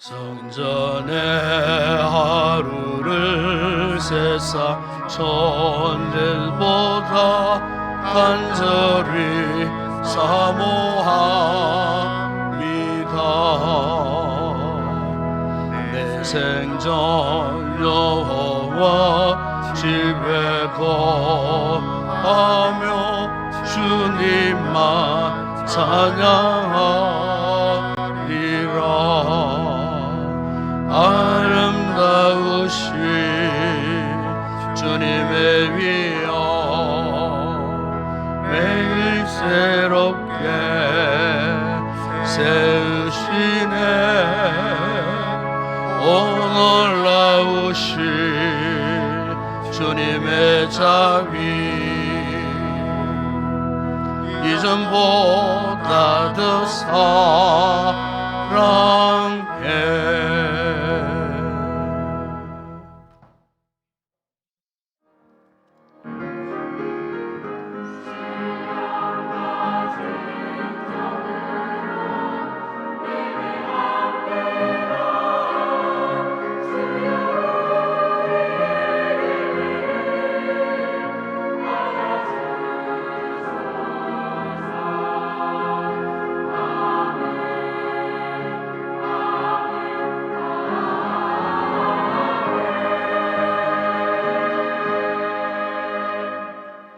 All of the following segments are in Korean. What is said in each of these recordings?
성전의 하루를 세사 천일보다 간절히 사모합니다. 내 생전 여호와 집에 거하며 주님만 찬양하리라. 아름다우신 주님의 위엄 매일 새롭게 세우시네. 오 놀라우신 주님의 자비 이전보다 더 사랑해.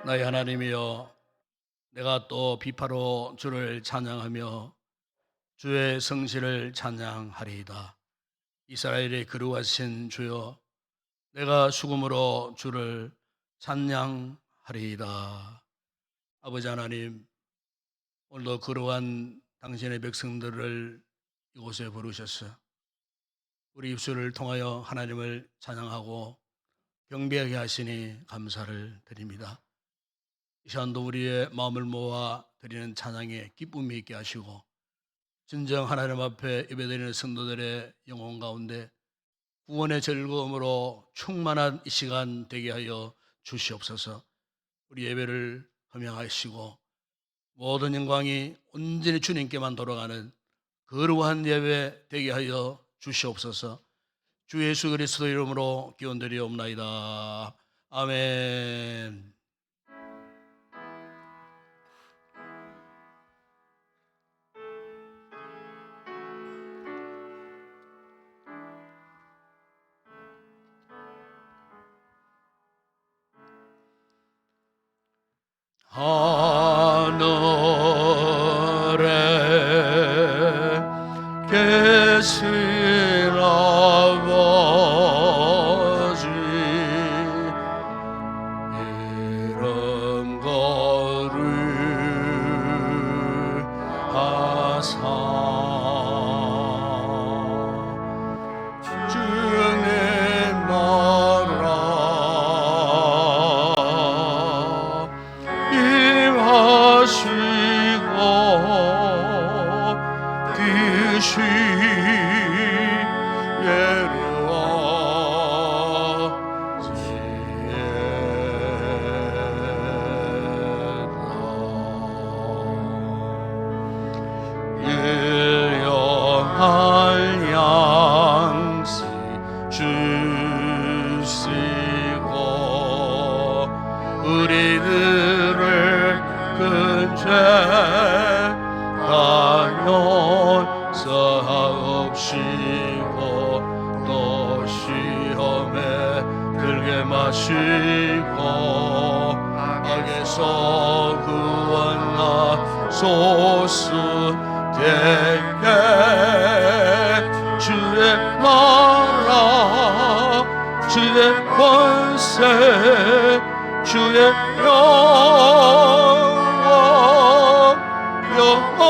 나의 하나님이여, 내가 또 비파로 주를 찬양하며 주의 성실을 찬양하리이다. 이스라엘의 거룩하신 주여, 내가 수금으로 주를 찬양하리이다. 아버지 하나님, 오늘도 거룩한 당신의 백성들을 이곳에 부르셨어. 우리 입술을 통하여 하나님을 찬양하고 경배하게 하시니 감사를 드립니다. 이 시간도 우리의 마음을 모아 드리는 찬양에 기쁨이 있게 하시고 진정 하나님 앞에 예배드리는 성도들의 영혼 가운데 구원의 즐거움으로 충만한 이 시간 되게 하여 주시옵소서. 우리 예배를 허명하시고 모든 영광이 온전히 주님께만 돌아가는 거룩한 예배 되게 하여 주시옵소서. 주 예수 그리스도 이름으로 기원드리옵나이다. 아멘. 하늘에 계신 아버지 이름 거룩하사 주님 나라 임하시고 뜻이 일용할 양식 주시고 우리들을 근죄 다 용서하옵시고 또 시험에 들게 마시고 악에서 구원하소서. 되게 주의 나라 주의 권세 주의 영원 영원히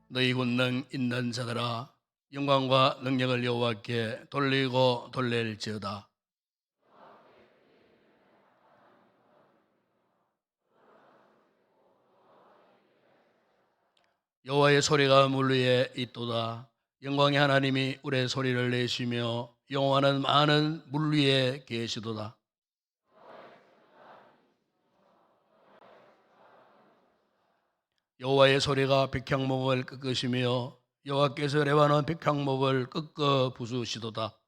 너희 권능 있는 자들아 영광과 능력을 여호와께 돌리고 돌릴지어다. 여호와의 소리가 물 위에 있도다. 영광의 하나님이 우리의 소리를 내시며 여호와는 많은 물 위에 계시도다. 여호와의 소리가 백향목을 꺾으시며 여호와께서 레바논 백향목을 꺾어 부수시도다.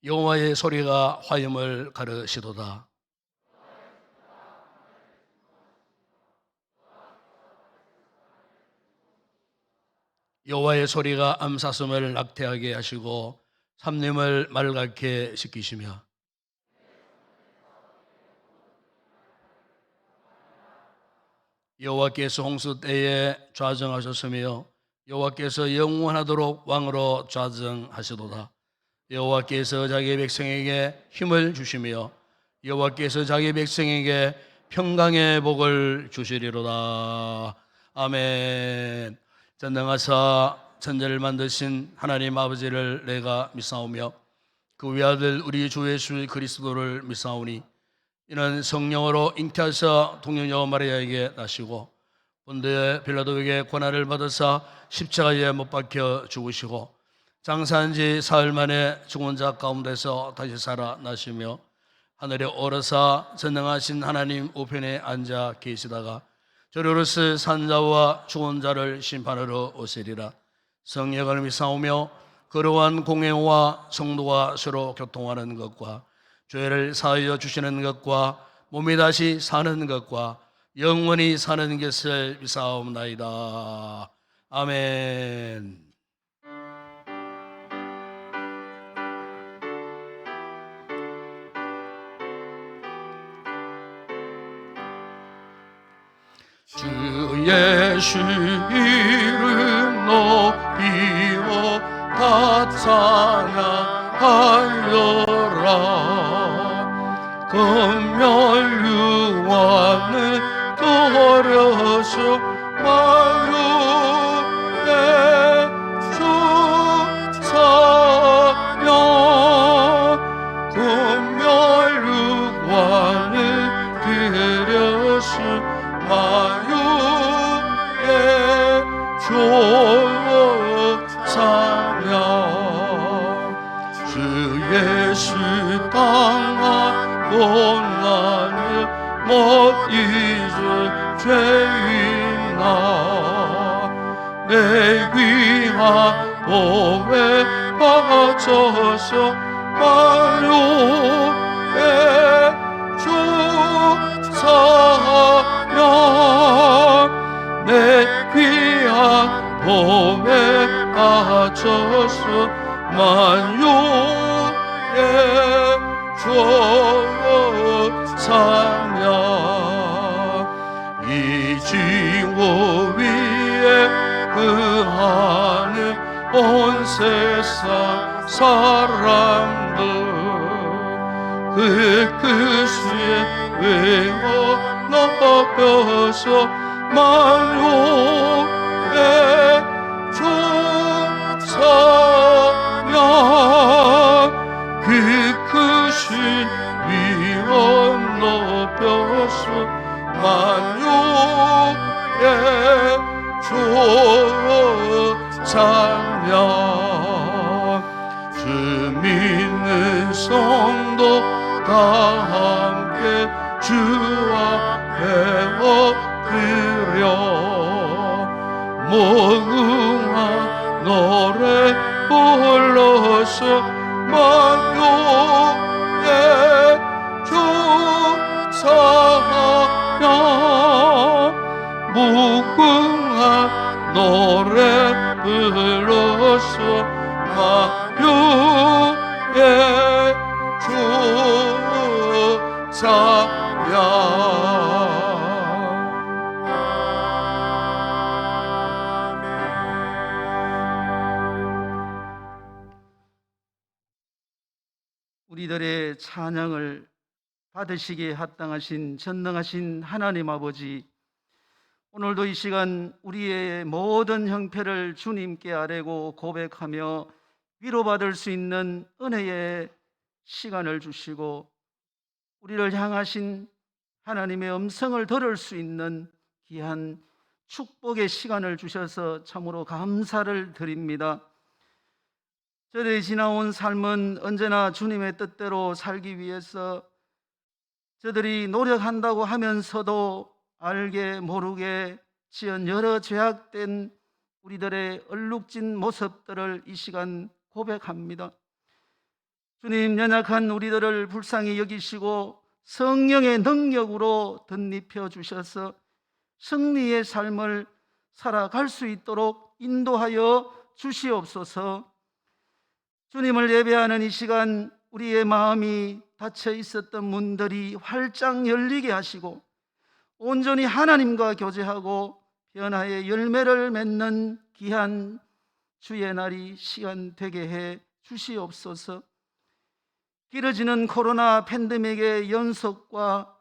여호와의 소리가 화염을 가르시도다. 여호와의 소리가 암사슴을 낙태하게 하시고 삼림을 맑게 시키시며 여호와께서 홍수 때에 좌정하셨으며 여호와께서 영원하도록 왕으로 좌정하시도다. 여호와께서 자기 백성에게 힘을 주시며 여호와께서 자기 백성에게 평강의 복을 주시리로다. 아멘. 전능하사 천지를 만드신 하나님 아버지를 내가 믿사오며 그 외아들 우리 주 예수 그리스도를 믿사오니 이는 성령으로 잉태하사 동정녀 마리아에게 나시고 본데 빌라도에게 고난을 받으사 십자가에 못 박혀 죽으시고 장사한 지 사흘 만에 죽은 자 가운데서 다시 살아나시며 하늘에 오르사 전능하신 하나님 우편에 앉아 계시다가 저리로서 산자와 죽은 자를 심판하러 오시리라. 성령을 믿사오며 거룩한 공회와 성도가 서로 교통하는 것과 죄를 사하여 주시는 것과 몸이 다시 사는 것과 영원히 사는 것을 믿사옵나이다. 아멘. 주 예수 이름 높이고 다 찬양하여라. 금멸 유한을 도려서 마유의 주사명 금멸 유한을 드려서 마유의 조사명 주 예수 당한 고난을 못 잊을 죄인아 내 귀한 보배 빠져서 마유의 주사명 내 귀한 보배 빠져서 만유의 조사명 이 지구 위에 그하는 온 세상 사람들 그 끝에 외워 높여서 만유의 주사명 그 크신 위엄 높여서 만유의 주사명 주 믿는 성도 다 함께 주 앞에 엎드려 무궁한 노래 불러서 만유의 주사명 무궁한 노래 불러서 만유의 주사명 우리들의 찬양을 받으시기에 합당하신 전능하신 하나님 아버지, 오늘도 이 시간 우리의 모든 형편을 주님께 아뢰고 고백하며 위로받을 수 있는 은혜의 시간을 주시고 우리를 향하신 하나님의 음성을 들을 수 있는 귀한 축복의 시간을 주셔서 참으로 감사를 드립니다. 저들이 지나온 삶은 언제나 주님의 뜻대로 살기 위해서 저들이 노력한다고 하면서도 알게 모르게 지은 여러 죄악된 우리들의 얼룩진 모습들을 이 시간 고백합니다. 주님, 연약한 우리들을 불쌍히 여기시고 성령의 능력으로 덧입혀 주셔서 승리의 삶을 살아갈 수 있도록 인도하여 주시옵소서. 주님을 예배하는 이 시간 우리의 마음이 닫혀 있었던 문들이 활짝 열리게 하시고 온전히 하나님과 교제하고 변화의 열매를 맺는 귀한 주의 날이 시간 되게 해 주시옵소서. 길어지는 코로나 팬데믹의 연속과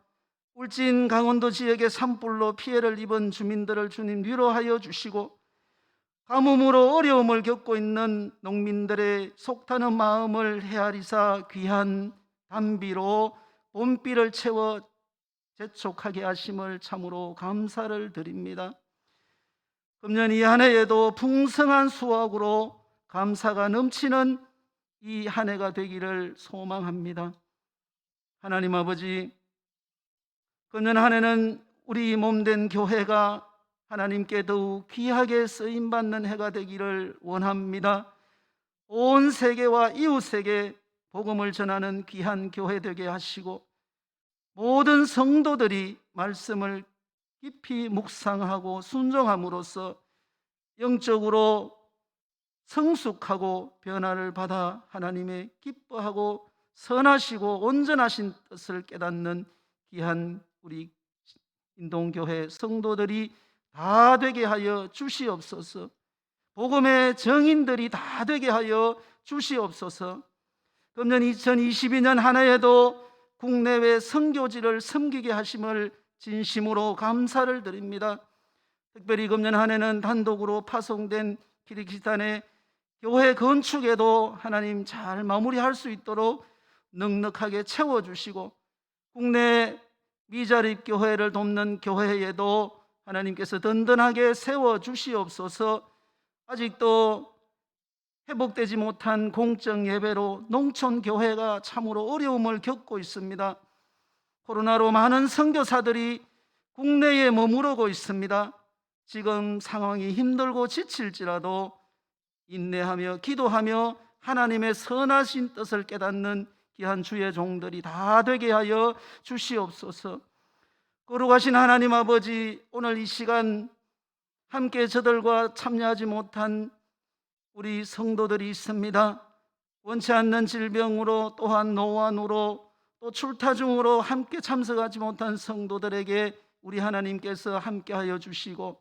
울진 강원도 지역의 산불로 피해를 입은 주민들을 주님 위로하여 주시고 가뭄으로 어려움을 겪고 있는 농민들의 속타는 마음을 헤아리사 귀한 단비로 봄비를 채워 재촉하게 하심을 참으로 감사를 드립니다. 금년 이 한 해에도 풍성한 수확으로 감사가 넘치는 이 한 해가 되기를 소망합니다. 하나님 아버지, 금년 한 해는 우리 몸된 교회가 하나님께 더욱 귀하게 쓰임받는 해가 되기를 원합니다. 온 세계와 이웃에게 복음을 전하는 귀한 교회 되게 하시고 모든 성도들이 말씀을 깊이 묵상하고 순종함으로써 영적으로 성숙하고 변화를 받아 하나님의 기뻐하고 선하시고 온전하신 뜻을 깨닫는 귀한 우리 인동교회 성도들이 다 되게 하여 주시옵소서. 복음의 정인들이 다 되게 하여 주시옵소서. 금년 2022년 한 해에도 국내외 선교지를 섬기게 하심을 진심으로 감사를 드립니다. 특별히 금년 한 해는 단독으로 파송된 키르기스탄의 교회 건축에도 하나님 잘 마무리할 수 있도록 넉넉하게 채워주시고 국내 미자립 교회를 돕는 교회에도 하나님께서 든든하게 세워주시옵소서. 아직도 회복되지 못한 공적 예배로 농촌 교회가 참으로 어려움을 겪고 있습니다. 코로나로 많은 선교사들이 국내에 머무르고 있습니다. 지금 상황이 힘들고 지칠지라도 인내하며 기도하며 하나님의 선하신 뜻을 깨닫는 귀한 주의 종들이 다 되게 하여 주시옵소서. 거룩하신 하나님 아버지, 오늘 이 시간 함께 저들과 참여하지 못한 우리 성도들이 있습니다. 원치 않는 질병으로 또한 노안으로 또 출타 중으로 함께 참석하지 못한 성도들에게 우리 하나님께서 함께하여 주시고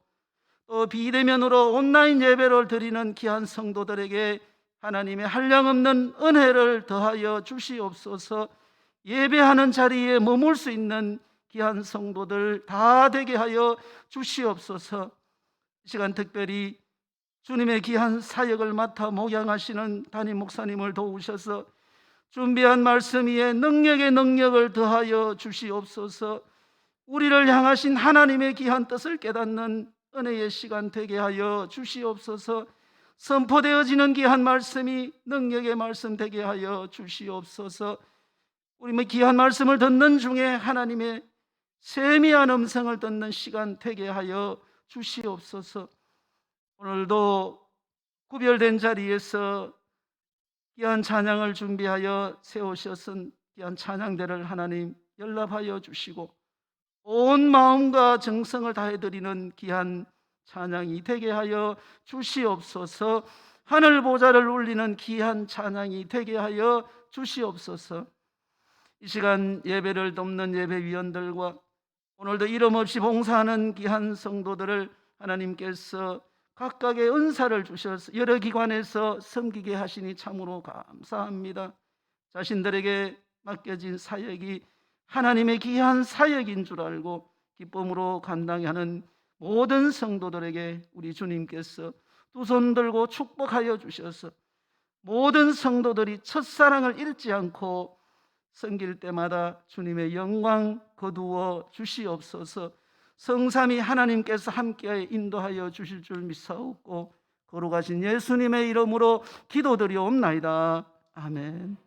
또 비대면으로 온라인 예배를 드리는 귀한 성도들에게 하나님의 한량없는 은혜를 더하여 주시옵소서. 예배하는 자리에 머물 수 있는 귀한 성도들 다 되게 하여 주시옵소서. 이 시간 특별히 주님의 귀한 사역을 맡아 목양하시는 담임 목사님을 도우셔서 준비한 말씀 위에 능력의 능력을 더하여 주시옵소서. 우리를 향하신 하나님의 귀한 뜻을 깨닫는 은혜의 시간 되게 하여 주시옵소서. 선포되어지는 귀한 말씀이 능력의 말씀 되게 하여 주시옵소서. 우리 귀한 말씀을 듣는 중에 하나님의 세미한 음성을 듣는 시간 되게 하여 주시옵소서. 오늘도 구별된 자리에서 귀한 찬양을 준비하여 세우셨은 귀한 찬양대를 하나님 연락하여 주시고 온 마음과 정성을 다해드리는 귀한 찬양이 되게 하여 주시옵소서. 하늘 보좌를 울리는 귀한 찬양이 되게 하여 주시옵소서. 이 시간 예배를 돕는 예배위원들과 오늘도 이름 없이 봉사하는 귀한 성도들을 하나님께서 각각의 은사를 주셔서 여러 기관에서 섬기게 하시니 참으로 감사합니다. 자신들에게 맡겨진 사역이 하나님의 귀한 사역인 줄 알고 기쁨으로 감당히 하는 모든 성도들에게 우리 주님께서 두 손 들고 축복하여 주셔서 모든 성도들이 첫사랑을 잃지 않고 섬길 때마다 주님의 영광 거두어 주시옵소서. 성삼위 하나님께서 함께 인도하여 주실 줄 믿사옵고 거룩하신 예수님의 이름으로 기도드리옵나이다. 아멘.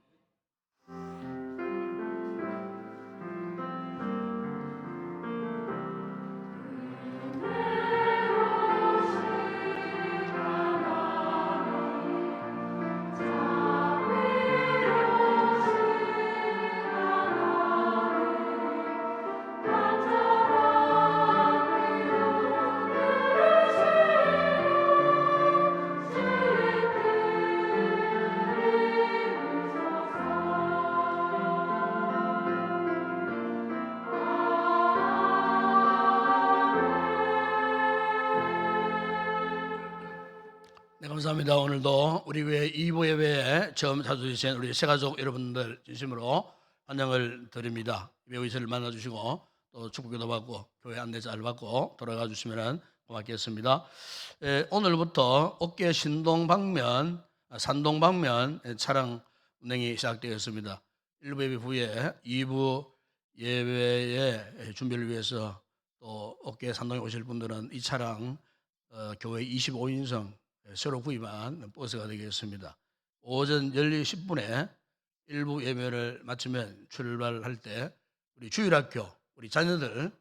네, 감사합니다. 오늘도 우리 교회 2부 예배에 처음 찾아주신 우리 새가족 여러분들 진심으로 환영을 드립니다. 매우 이슬을 만나주시고 또 축복기도 받고 교회 안내 잘 받고 돌아가 주시면 고맙겠습니다. 오늘부터 어깨 신동 방면, 산동 방면 차량 운행이 시작되었습니다. 1부 예배 후에 2부 예배의 준비를 위해서 또 어깨 산동에 오실 분들은 이 차량 교회 25인승 새로 구입한 버스가 되겠습니다. 오전 10시 10분에 일부 예배를 마치면 출발할 때 우리 주일학교 우리 자녀들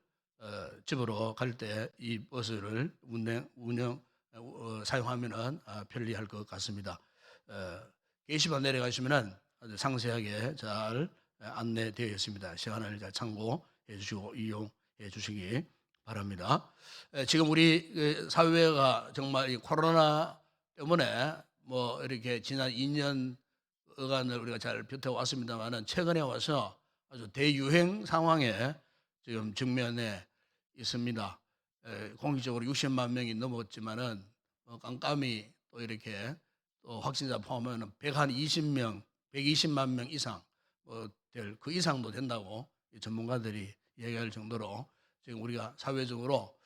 집으로 갈 때 이 버스를 사용하면은 편리할 것 같습니다. 게시판 내려가시면은 아주 상세하게 잘 안내되어 있습니다. 시간을 잘 참고해 주시고 이용해 주시기 바랍니다. 지금 우리 사회가 정말 이 코로나 때문에 뭐 이렇게 지난 2년간을 우리가 잘 버텨왔습니다만은 최근에 와서 아주 대유행 상황에 지금 직면해 있습니다. 공식적으로 60만 명이 넘었지만은 깜깜이 또 이렇게 또 확진자 포함하면 120명, 120만 명 이상 될 그 이상도 된다고 전문가들이 얘기할 정도로 지금 우리가 사회적으로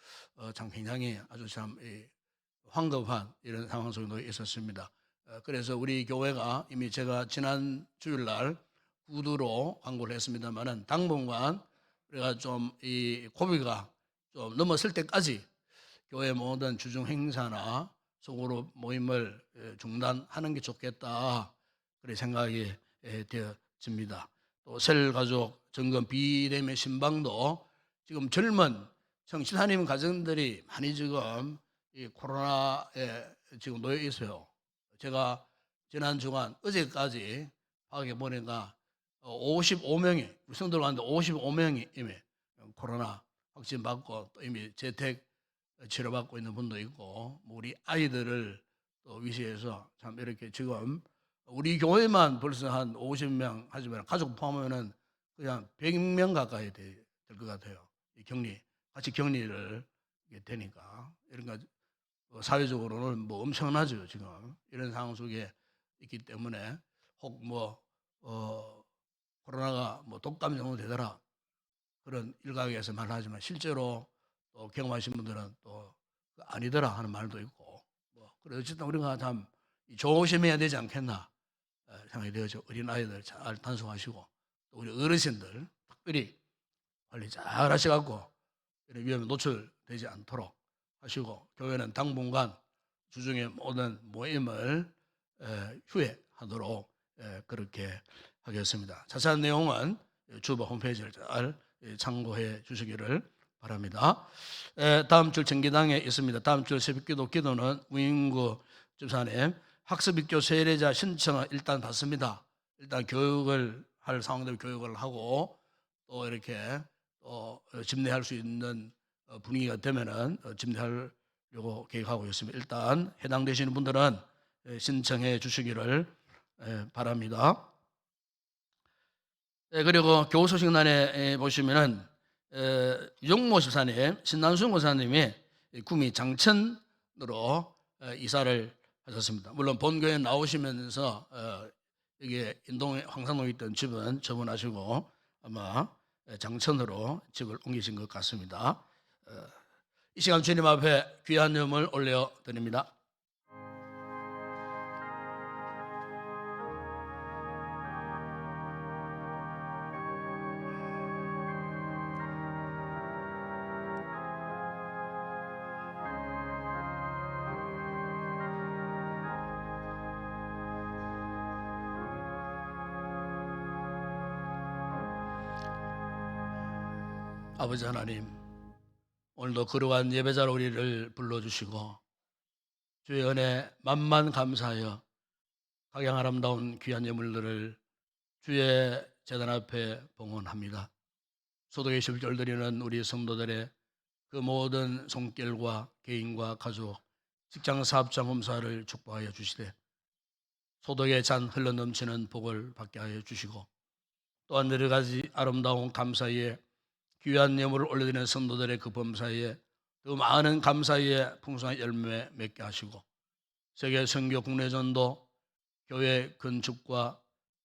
참 굉장히 아주 참 황급한 이런 상황 속에 있었습니다. 그래서 우리 교회가 이미 제가 지난 주일날 구두로 광고를 했습니다만은 당분간 우리가 좀 이 고비가 좀 넘었을 때까지 교회 모든 주중 행사나 소그룹 모임을 중단하는 게 좋겠다 그런 생각이 되어집니다. 또 셀 가족 점검 비대면 신방도 지금 젊은 청취자님 가정들이 많이 지금 이 코로나에 지금 놓여 있어요. 제가 지난 주간 어제까지 파악해 보니까 55명이 우리 성도들 가운데 55명이 이미 코로나 확진 받고 또 이미 재택 치료받고 있는 분도 있고 우리 아이들을 또 위시해서 참 이렇게 지금 우리 교회만 벌써 한 50명 하지만 가족 포함하면은 그냥 100명 가까이 될 것 같아요. 같이 격리를 되니까 이런 거 사회적으로는 뭐 엄청나죠. 지금 이런 상황 속에 있기 때문에 혹 코로나가 독감 정도 되더라 그런 일각에서 말하지만 실제로 또 경험하신 분들은 또 아니더라 하는 말도 있고 그래 어쨌든 우리가 참 조심해야 되지 않겠나 생각이 되어져. 어린 아이들 잘 단속하시고 또 우리 어르신들 특별히 관리 잘 하셔갖고 이런 위험에 노출되지 않도록 하시고 교회는 당분간 주중에 모든 모임을 휴회하도록 그렇게 하겠습니다. 자세한 내용은 주보 홈페이지를 잘 참고해 주시기를 바랍니다. 다음 주 정기당에 있습니다. 다음 주 새벽기도 기도는 우인구 집사님 학습입교 세례자 신청을 일단 받습니다. 일단 교육을 할 상황대로 교육을 하고 또 이렇게 또 집례할 수 있는 분위기가 되면은 집례하려고 계획하고 있습니다. 일단 해당되시는 분들은 신청해 주시기를 바랍니다. 그리고 교우 소식란에 보시면은 용모 집사님, 신난순 목사님이 구미 장천으로 이사를 하셨습니다. 물론 본교회 나오시면서 여기 인동에 황산동에 있던 집은 처분하시고 아마 장천으로 집을 옮기신 것 같습니다. 이 시간 주님 앞에 귀한 염을 올려드립니다. 아버지 하나님, 오늘도 거룩한 예배자로 우리를 불러주시고 주의 은혜 만만 감사하여 각양 아름다운 귀한 예물들을 주의 제단 앞에 봉헌합니다. 소득의 십절 드리는 우리 성도들의 그 모든 손길과 개인과 가족, 직장 사업자 몸사를 축복하여 주시되 소득의 잔 흘러넘치는 복을 받게 하여 주시고 또한 여러 가지 아름다운 감사에 귀한 예물을 올려드리는 성도들의 그 범사에 더 많은 감사의 풍성한 열매 맺게 하시고 세계 선교 국내전도 교회 건축과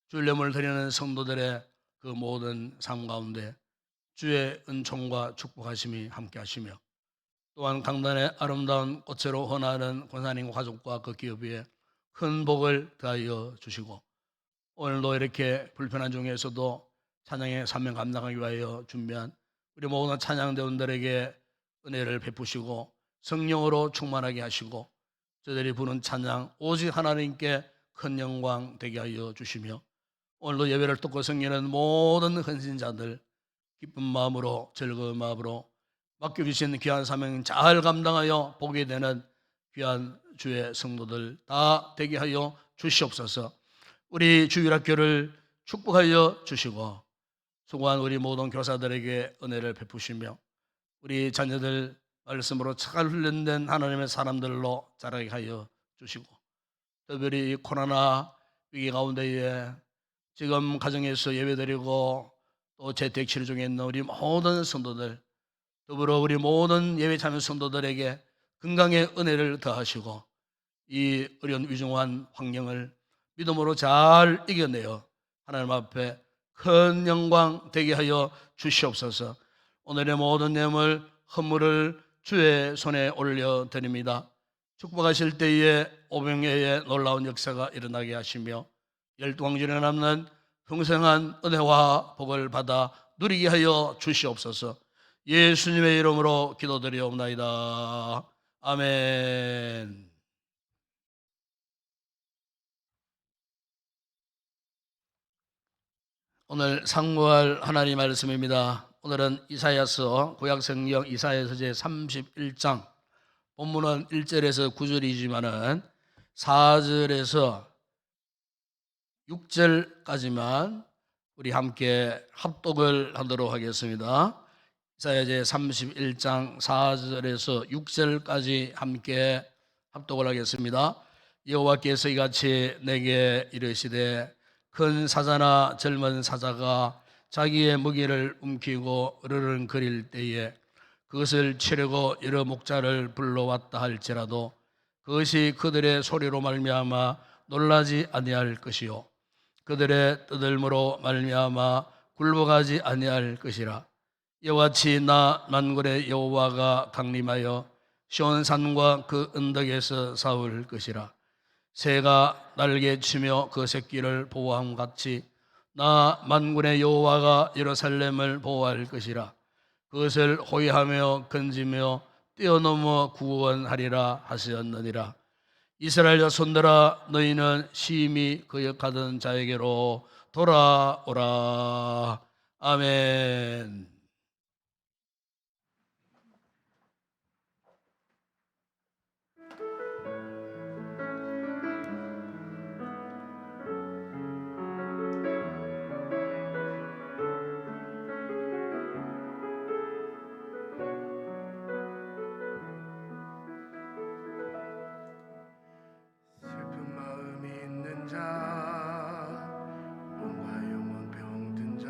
주일예물 드리는 성도들의 그 모든 삶 가운데 주의 은총과 축복하심이 함께 하시며 또한 강단의 아름다운 꽃으로 헌하는 권사님 가족과 그 기업 위에 큰 복을 더하여 주시고 오늘도 이렇게 불편한 중에서도 찬양의 사명 감당하기 위하여 준비한 우리 모든 찬양대원들에게 은혜를 베푸시고 성령으로 충만하게 하시고 저들이 부는 찬양 오직 하나님께 큰 영광 되게 하여 주시며 오늘도 예배를 듣고 섬기는 모든 헌신자들 기쁜 마음으로 즐거운 마음으로 맡겨주신 귀한 사명 잘 감당하여 보게 되는 귀한 주의 성도들 다 되게 하여 주시옵소서. 우리 주일학교를 축복하여 주시고 수고한 우리 모든 교사들에게 은혜를 베푸시며 우리 자녀들 말씀으로 잘 훈련된 하나님의 사람들로 자라게 하여 주시고 특별히 코로나 위기 가운데에 지금 가정에서 예배드리고 또 재택 치료 중에 있는 우리 모든 성도들 더불어 우리 모든 예배 참여 성도들에게 건강의 은혜를 더하시고 이 어려운 위중한 환경을 믿음으로 잘 이겨내어 하나님 앞에 큰 영광 되게 하여 주시옵소서. 오늘의 모든 예물 헌물을 주의 손에 올려드립니다. 축복하실 때에 오병이의 놀라운 역사가 일어나게 하시며 열두왕전에 남는 평생한 은혜와 복을 받아 누리게 하여 주시옵소서. 예수님의 이름으로 기도드리옵나이다. 아멘. 오늘 상고할 하나님 말씀입니다. 오늘은 이사야서 구약성경 이사야서 제 31장 본문은 1절에서 9절이지만은 4절에서 6절까지만 우리 함께 합독을 하도록 하겠습니다. 이사야 제 31장 4절에서 6절까지 함께 합독을 하겠습니다. 여호와께서 이같이 내게 이르시되 큰 사자나 젊은 사자가 자기의 무기를 움키고 으르렁거릴 때에 그것을 치려고 여러 목자를 불러왔다 할지라도 그것이 그들의 소리로 말미암아 놀라지 아니할 것이요 그들의 떠들므로 말미암아 굴복하지 아니할 것이라. 이와 같이 나 만군의 여호와가 강림하여 시온산과 그 언덕에서 싸울 것이라. 새가 날개치며 그 새끼를 보호함 같이 나 만군의 여호와가 예루살렘을 보호할 것이라. 그것을 호위하며 건지며 뛰어넘어 구원하리라 하셨느니라. 이스라엘 자손들아 너희는 심히 거역하던 자에게로 돌아오라. 아멘. 슬픈 마음 있는 자 몸과 영혼 병든 자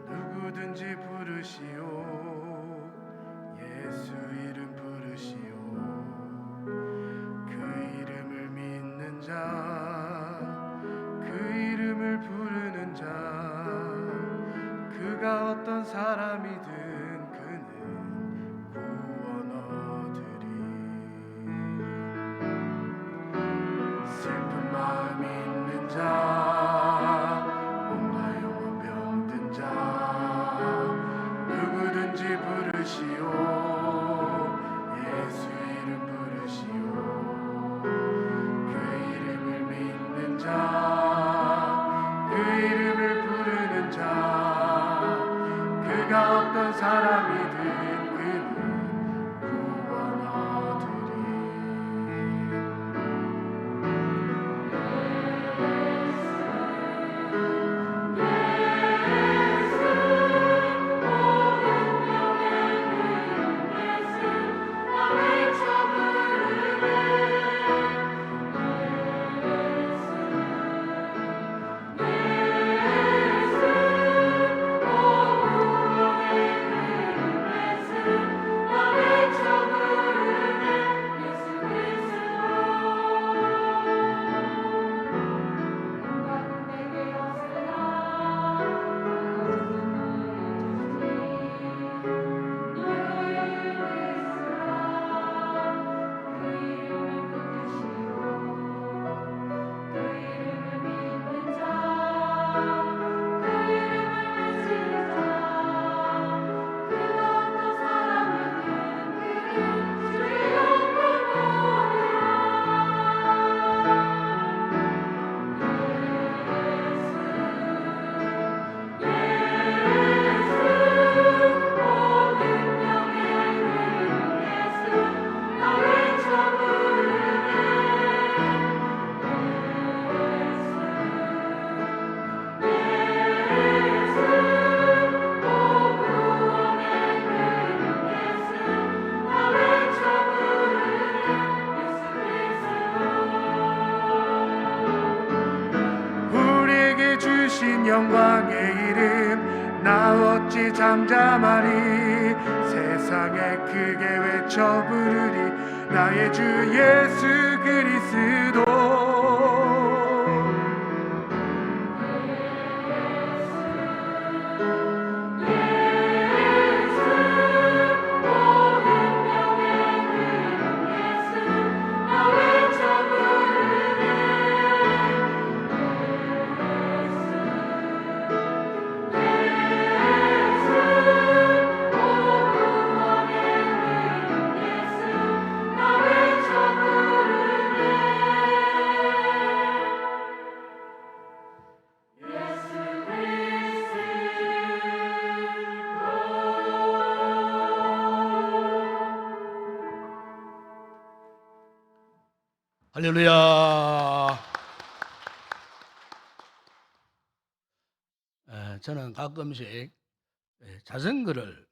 누구든지 부르시오 예수 이름 부르시오 그 이름을 믿는 자 그 이름을 부르는 자 그가 어떤 사람이든 그는 구원 얻으리 슬픈 마음 있는 자 몸과 영혼 병든 자 누구든지 부르시오 예수 이름 부르시오 그 이름을 믿는 자 그 이름을 부르는 자 그 어떤 사람이든 그는 구원 얻으리. 우리에게 주신 영광의 이름 나 어찌 잠잠하리. 세상에 크게 외쳐 부르리 나의 주 예수 그리스도. 할렐루야. 저는 가끔씩 자전거를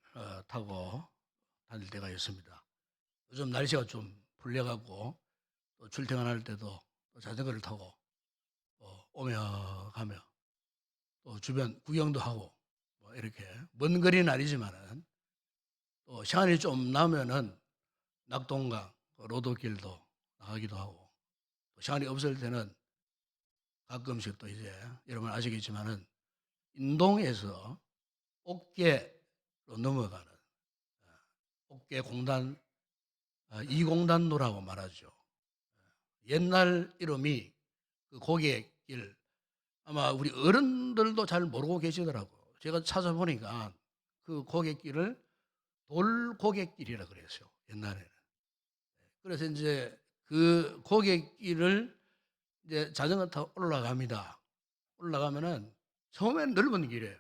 타고 다닐 때가 있습니다. 요즘 날씨가 좀 풀려가고 또 출퇴근할 때도 또 자전거를 타고 오며 가며 또 주변 구경도 하고 뭐 이렇게 먼 거리는 아니지만은 또 시간이 좀 나면은 낙동강 로도길도 나가기도 하고 또 시간이 없을 때는 가끔씩 또 이제 여러분 아시겠지만은 인동에서 옥계로 넘어가는 옥계 공단 2공단로라고 말하죠. 옛날 이름이 그 고객길 아마 우리 어른들도 잘 모르고 계시더라고요. 제가 찾아보니까 그 고객길을 돌고객길이라 그랬어요. 옛날에는. 그래서 이제 그 고객길을 이제 자전거 타고 올라갑니다. 올라가면은 처음엔 넓은 길이에요.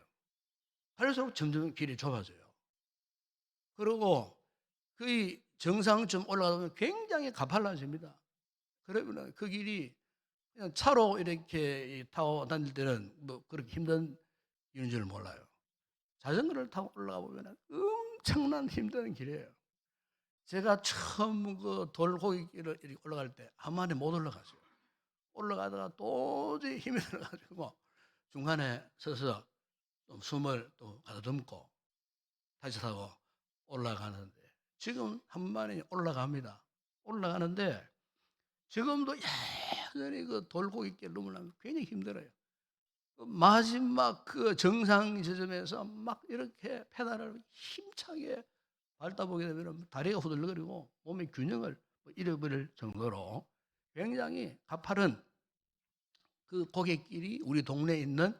갈수록 점점 길이 좁아져요. 그리고 거의 정상쯤 올라가면 굉장히 가팔라집니다. 그러면 그 길이 그냥 차로 이렇게 타고 다닐 때는 뭐 그렇게 힘든 이유인 줄 몰라요. 자전거를 타고 올라가 보면 엄청난 힘든 길이에요. 제가 처음 그 돌고기길을 이렇게 올라갈 때 한마디 못 올라갔어요. 올라가다가 도저히 힘이 들어가지고 중간에 서서 좀 숨을 또 가다듬고 다시 타고 올라가는데 지금 한마디 올라갑니다. 올라가는데 지금도 여전히 그 돌고기길 넘으려면 굉장히 힘들어요. 마지막 그 정상 지점에서 막 이렇게 페달을 힘차게 밟다 보게 되면 다리가 후들거리고 몸의 균형을 잃어버릴 정도로 굉장히 가파른 그 고갯길이 우리 동네에 있는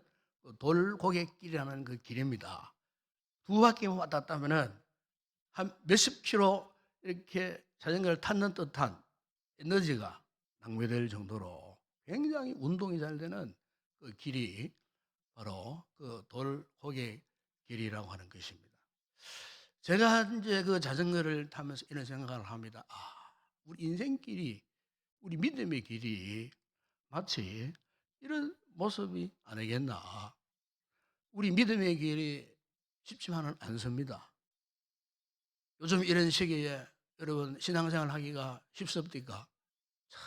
돌고갯길이라는 그 길입니다. 두 바퀴만 왔다 갔다 하면은 한 몇십 킬로 이렇게 자전거를 탔는 듯한 에너지가 낭비될 정도로 굉장히 운동이 잘 되는 그 길이 바로 그 돌고개 길이라고 하는 것입니다. 제가 이제 그 자전거를 타면서 이런 생각을 합니다. 우리 인생길이, 우리 믿음의 길이 마치 이런 모습이 아니겠나. 우리 믿음의 길이 쉽지만은 않습니다. 요즘 이런 시기에 여러분 신앙생활 하기가 쉽습니까? 참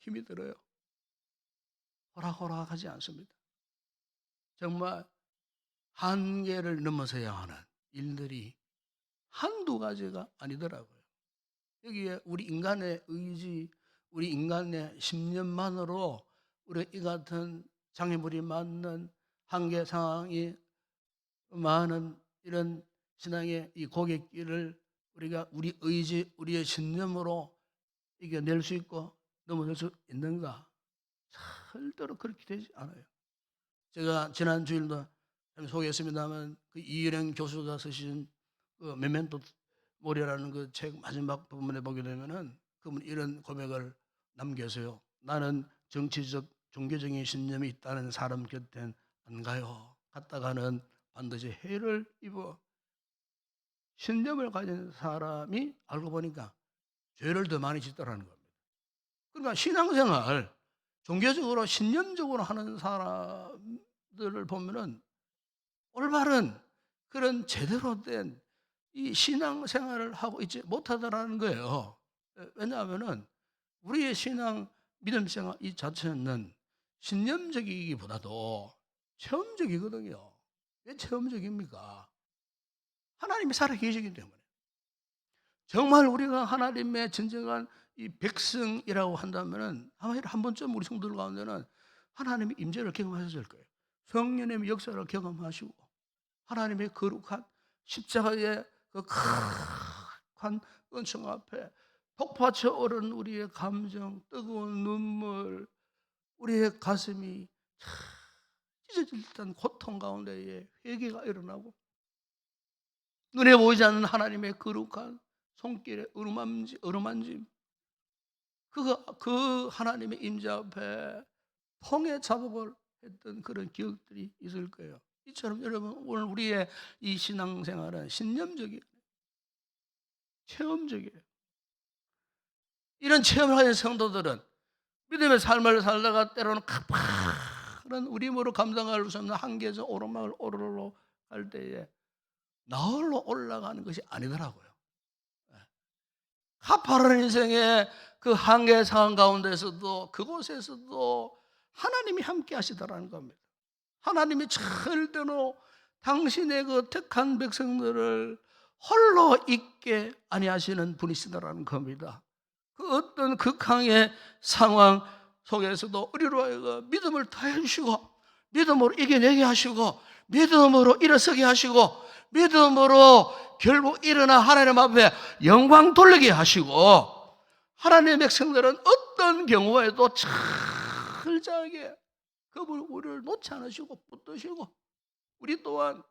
힘이 들어요. 호락호락하지 않습니다. 정말 한계를 넘어서야 하는 일들이 한두 가지가 아니더라고요. 여기에 우리 인간의 의지, 우리 인간의 신념만으로 우리 이 같은 장애물이 맞는 한계 상황이 많은 이런 신앙의 이 고갯길을 우리가 우리 의지, 우리의 신념으로 이겨낼 수 있고 넘어설 수 있는가? 절대로 그렇게 되지 않아요. 제가 지난 주일도 소개했습니다만 그 이일영 교수가 쓰신 그 메멘토 모리라는 그 책 마지막 부분에 보게 되면은 그분 이런 고백을 남겨서요. 나는 정치적 종교적인 신념이 있다는 사람 곁엔 안 가요. 갔다가는 반드시 해를 입어. 신념을 가진 사람이 알고 보니까 죄를 더 많이 짓더라는 겁니다. 그러니까 신앙생활, 종교적으로 신념적으로 하는 사람들을 보면은 올바른 그런 제대로 된 이 신앙생활을 하고 있지 못하다라는 거예요. 왜냐하면은 우리의 신앙 믿음생활 이 자체는 신념적이기보다도 체험적이거든요. 왜 체험적입니까? 하나님이 살아계시기 때문에. 정말 우리가 하나님의 진정한 이 백성이라고 한다면은 아마 한 번쯤 우리 성도들 가운데는 하나님의 임재를 경험하셨을 거예요. 성령님의 역사를 경험하시고 하나님의 거룩한 십자가의 그 큰 은총 앞에 폭파쳐 오른 우리의 감정, 뜨거운 눈물, 우리의 가슴이 찢어질 듯한 고통 가운데에 회개가 일어나고 눈에 보이지 않는 하나님의 거룩한 손길의 어루만짐 그 하나님의 임재 앞에 통의 작업을 했던 그런 기억들이 있을 거예요. 이처럼 여러분 오늘 우리의 이 신앙생활은 신념적이에요. 체험적이에요. 이런 체험을 하는 성도들은 믿음의 삶을 살다가 때로는 가파른 우리 힘으로 감당할 수 없는 한계에서 오르막을 오르러 갈 때에 나홀로 올라가는 것이 아니더라고요. 가파른 인생의 그 한계 상황 가운데서도 그곳에서도 하나님이 함께 하시더라는 겁니다. 하나님이 절대로 당신의 그 택한 백성들을 홀로 있게 아니하시는 분이시더라는 겁니다. 그 어떤 극한의 상황 속에서도 우리로 하여금 믿음을 더해 주시고 믿음으로 이겨내게 하시고 믿음으로 일어서게 하시고 믿음으로 결국 일어나 하나님 앞에 영광 돌리게 하시고 하나님의 백성들은 어떤 경우에도 철저하게 그분 우리를 놓지 않으시고 붙드시고 우리 또한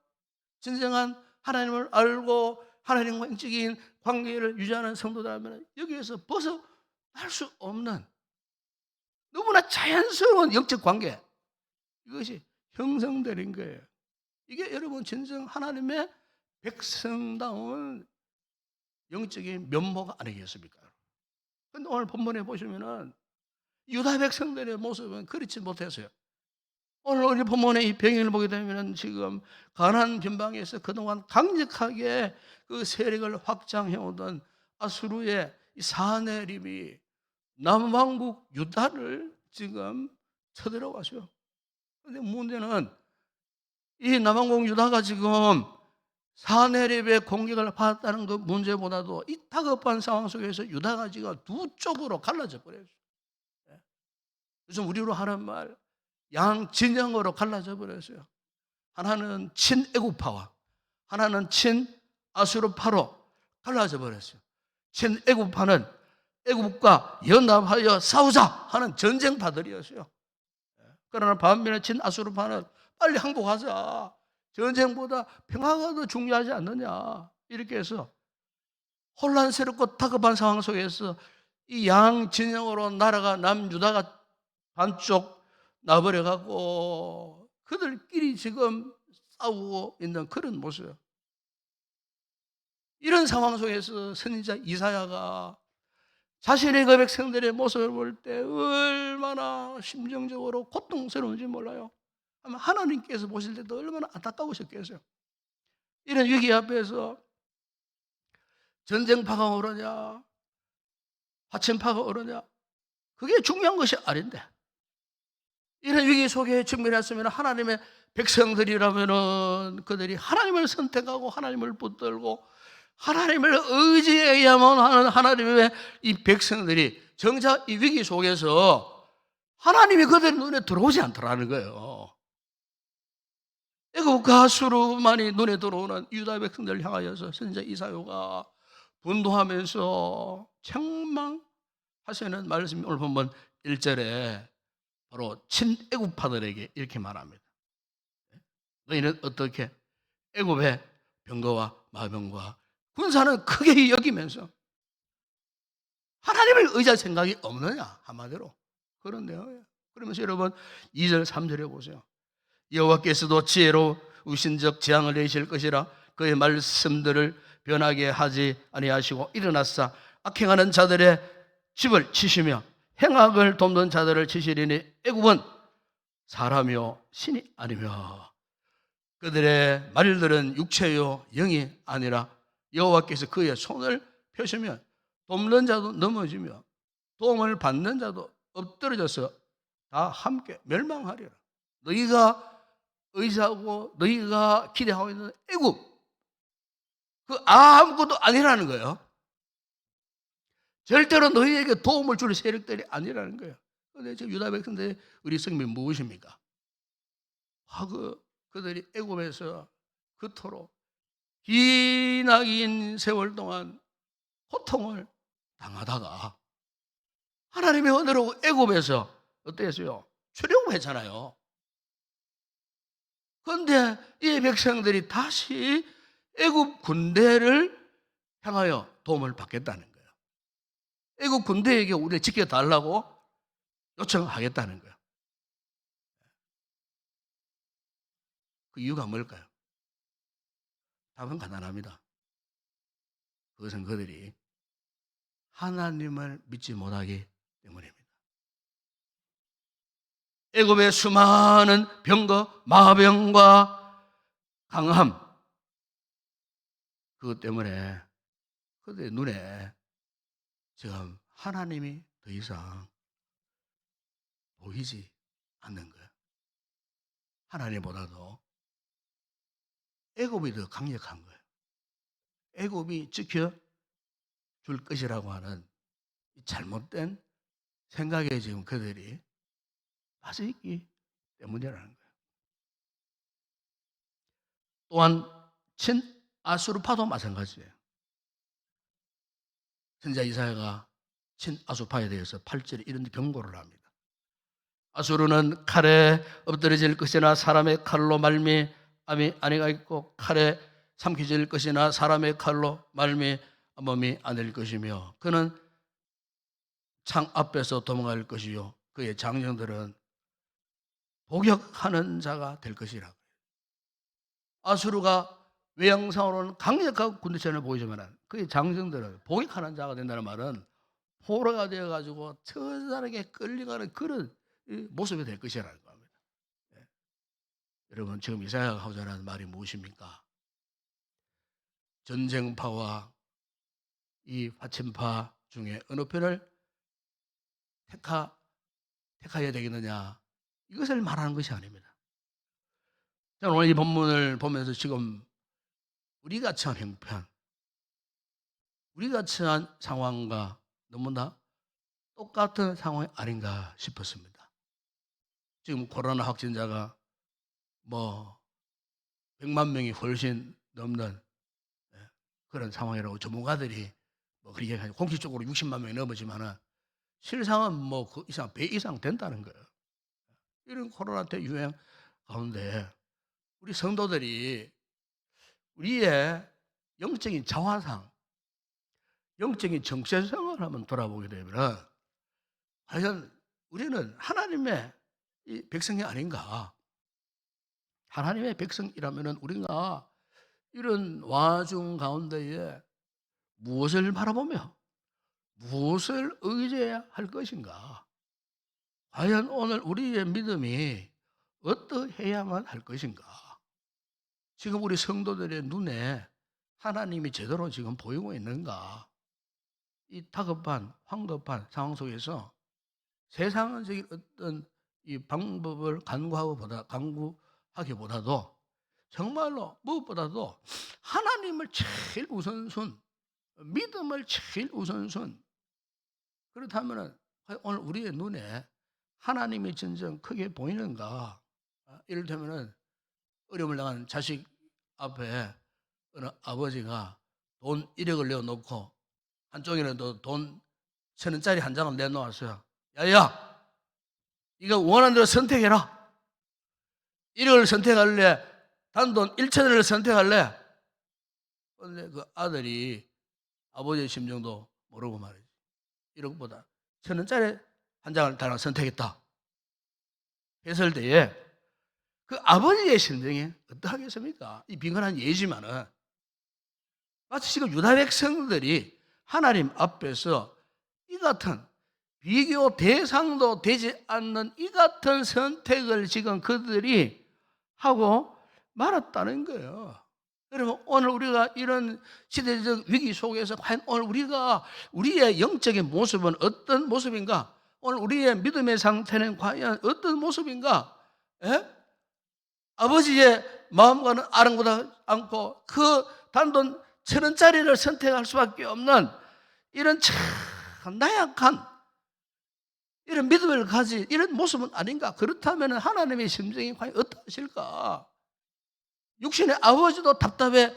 진정한 하나님을 알고 하나님과 영적인 관계를 유지하는 성도라면 여기에서 벗어날 수 없는 너무나 자연스러운 영적 관계 이것이 형성되는 거예요. 이게 여러분 진정 하나님의 백성다운 영적인 면모가 아니겠습니까? 그런데 오늘 본문에 보시면은 유다 백성들의 모습은 그렇지 못했어요. 오늘 우리 본문의 이 병행을 보게 되면 지금 가나안 변방에서 그동안 강력하게 그 세력을 확장해오던 아수르의 이 사내립이 남왕국 유다를 지금 쳐들어가죠. 그런데 문제는 이 남왕국 유다가 지금 사내립의 공격을 받았다는 그 문제보다도 이 다급한 상황 속에서 유다가 지금 두 쪽으로 갈라져 버렸어요. 요즘 우리로 하는 말 양진영으로 갈라져 버렸어요. 하나는 친애국파와 하나는 친아수르파로 갈라져 버렸어요. 친애국파는 애국과 연합하여 싸우자 하는 전쟁파들이었어요. 그러나 반면에 친아수르파는 빨리 항복하자. 전쟁보다 평화가 더 중요하지 않느냐. 이렇게 해서 혼란스럽고 다급한 상황 속에서 이 양진영으로 나라가 남유다가 반쪽 나버려가고 그들끼리 지금 싸우고 있는 그런 모습이에요. 이런 상황 속에서 선지자 이사야가 자신의 그 백성들의 모습을 볼 때 얼마나 심정적으로 고통스러운지 몰라요. 아마 하나님께서 보실 때도 얼마나 안타까우셨겠어요. 이런 위기 앞에서 전쟁파가 오르냐, 화천파가 오르냐, 그게 중요한 것이 아닌데, 이런 위기 속에 직면했으면 하나님의 백성들이라면은 그들이 하나님을 선택하고 하나님을 붙들고 하나님을 의지해야만 하는 하나님의 이 백성들이 정작 이 위기 속에서 하나님이 그들 눈에 들어오지 않더라는 거예요. 애굽과 수르만이 눈에 들어오는 유다 백성들을 향하여서 선지자 이사야가 분노하면서 책망하시는 말씀이 오늘 보면 1절에 바로 친애굽파들에게 이렇게 말합니다. 너희는 어떻게 애굽의 병거와 마병과 군사는 크게 여기면서 하나님을 의지할 생각이 없느냐, 한마디로 그런 내용이에요. 그러면서 여러분 2절 3절에 보세요. 여호와께서도 지혜로우신즉 재앙을 내실 것이라 그의 말씀들을 변하게 하지 아니하시고 일어나사 악행하는 자들의 집을 치시며 행악을 돕는 자들을 치시리니 애굽은 사람이요 신이 아니며 그들의 말들은 육체요 영이 아니라 여호와께서 그의 손을 펴시면 돕는 자도 넘어지며 도움을 받는 자도 엎드러져서 다 함께 멸망하리라. 너희가 의지하고 너희가 기대하고 있는 애굽, 그 아무것도 아니라는 거예요. 절대로 너희에게 도움을 줄 세력들이 아니라는 거예요. 그런데 지금 유다 백성들의 의리성이 무엇입니까? 그들이 애굽에서 그토록 기나긴 세월 동안 고통을 당하다가 하나님의 은혜로 애굽에서 어땠어요? 출애굽했잖아요. 그런데 이 백성들이 다시 애굽 군대를 향하여 도움을 받겠다는 거예요. 애굽 군대에게 우리를 지켜달라고 요청하겠다는 거예요. 그 이유가 뭘까요? 답은 간단합니다. 그것은 그들이 하나님을 믿지 못하기 때문입니다. 애굽의 수많은 병거, 마병과 강함, 그것 때문에 그들의 눈에 지금 하나님이 더 이상 보이지 않는 거예요. 하나님보다도 애굽이 더 강력한 거예요. 애굽이 지켜줄 것이라고 하는 잘못된 생각에 지금 그들이 빠져 있기 때문이라는 거예요. 또한 친아수르파도 마찬가지예요. 선지자 이사야가 친아수르파에 대해서 8절에 이런 경고를 합니다. 아수르는 칼에 엎드러질 것이나 사람의 칼로 말미암이 아니가 있고 칼에 삼켜질 것이나 사람의 칼로 말미암음이 아닐 것이며 그는 창 앞에서 도망갈 것이요 그의 장정들은 복역하는 자가 될 것이라고. 아수르가 외형상으로는 강력한 군대처럼 보이지만 그의 장정들은 복역하는 자가 된다는 말은 포로가 되어가지고 처절하게 끌려가는 그런 모습이 될 것이라는 겁니다. 네. 여러분 지금 이사야가 하고자 하는 말이 무엇입니까? 전쟁파와 이 화천파 중에 어느 편을 택해야 되겠느냐, 이것을 말하는 것이 아닙니다. 저는 오늘 이 본문을 보면서 지금 우리가 처한 형편, 우리가 처한 상황과 너무나 똑같은 상황이 아닌가 싶었습니다. 지금 코로나 확진자가 100만 명이 훨씬 넘는 그런 상황이라고 전문가들이 그렇게 공식적으로 60만 명이 넘었지만은 실상은 그 이상, 배 이상 된다는 거예요. 이런 코로나 때 유행 가운데 우리 성도들이 우리의 영적인 자화상, 영적인 정체성을 한번 돌아보게 되면 과연 우리는 하나님의 이 백성이 아닌가? 하나님의 백성이라면 우리가 이런 와중 가운데에 무엇을 바라보며 무엇을 의지해야 할 것인가? 과연 오늘 우리의 믿음이 어떠해야만 할 것인가? 지금 우리 성도들의 눈에 하나님이 제대로 지금 보이고 있는가? 이 다급한, 황급한 상황 속에서 세상적인 어떤 이 방법을 간구하기보다도 정말로 무엇보다도 하나님을 제일 우선순, 믿음을 제일 우선순. 그렇다면 오늘 우리의 눈에 하나님이 진정 크게 보이는가? 이를테면 어려움을 당한 자식 앞에 어느 아버지가 돈 1억을 내어놓고 한쪽에는 돈 1,000원짜리 한 장을 내놓았어요. 야야, 네가 원하는 대로 선택해라. 1억을 선택할래? 단돈 1,000원을 선택할래? 그런데 그 아들이 아버지의 심정도 모르고 말이지. 1억보다 1,000원짜리 한 장을 달라 선택했다 했을 때에 그 아버지의 심정이 어떠하겠습니까? 이 빈곤한 예지만은 마치 지금 유다 백성들이 하나님 앞에서 이 같은 비교 대상도 되지 않는 이 같은 선택을 지금 그들이 하고 말았다는 거예요. 여러분, 오늘 우리가 이런 시대적 위기 속에서 과연 오늘 우리의 영적인 모습은 어떤 모습인가? 오늘 우리의 믿음의 상태는 과연 어떤 모습인가? 예? 아버지의 마음과는 아랑곳하지 않고 그 단돈 1,000원짜리를 선택할 수밖에 없는 이런 참 나약한 이런 믿음을 가진 이런 모습은 아닌가? 그렇다면 하나님의 심정이 과연 어떠하실까? 육신의 아버지도 답답해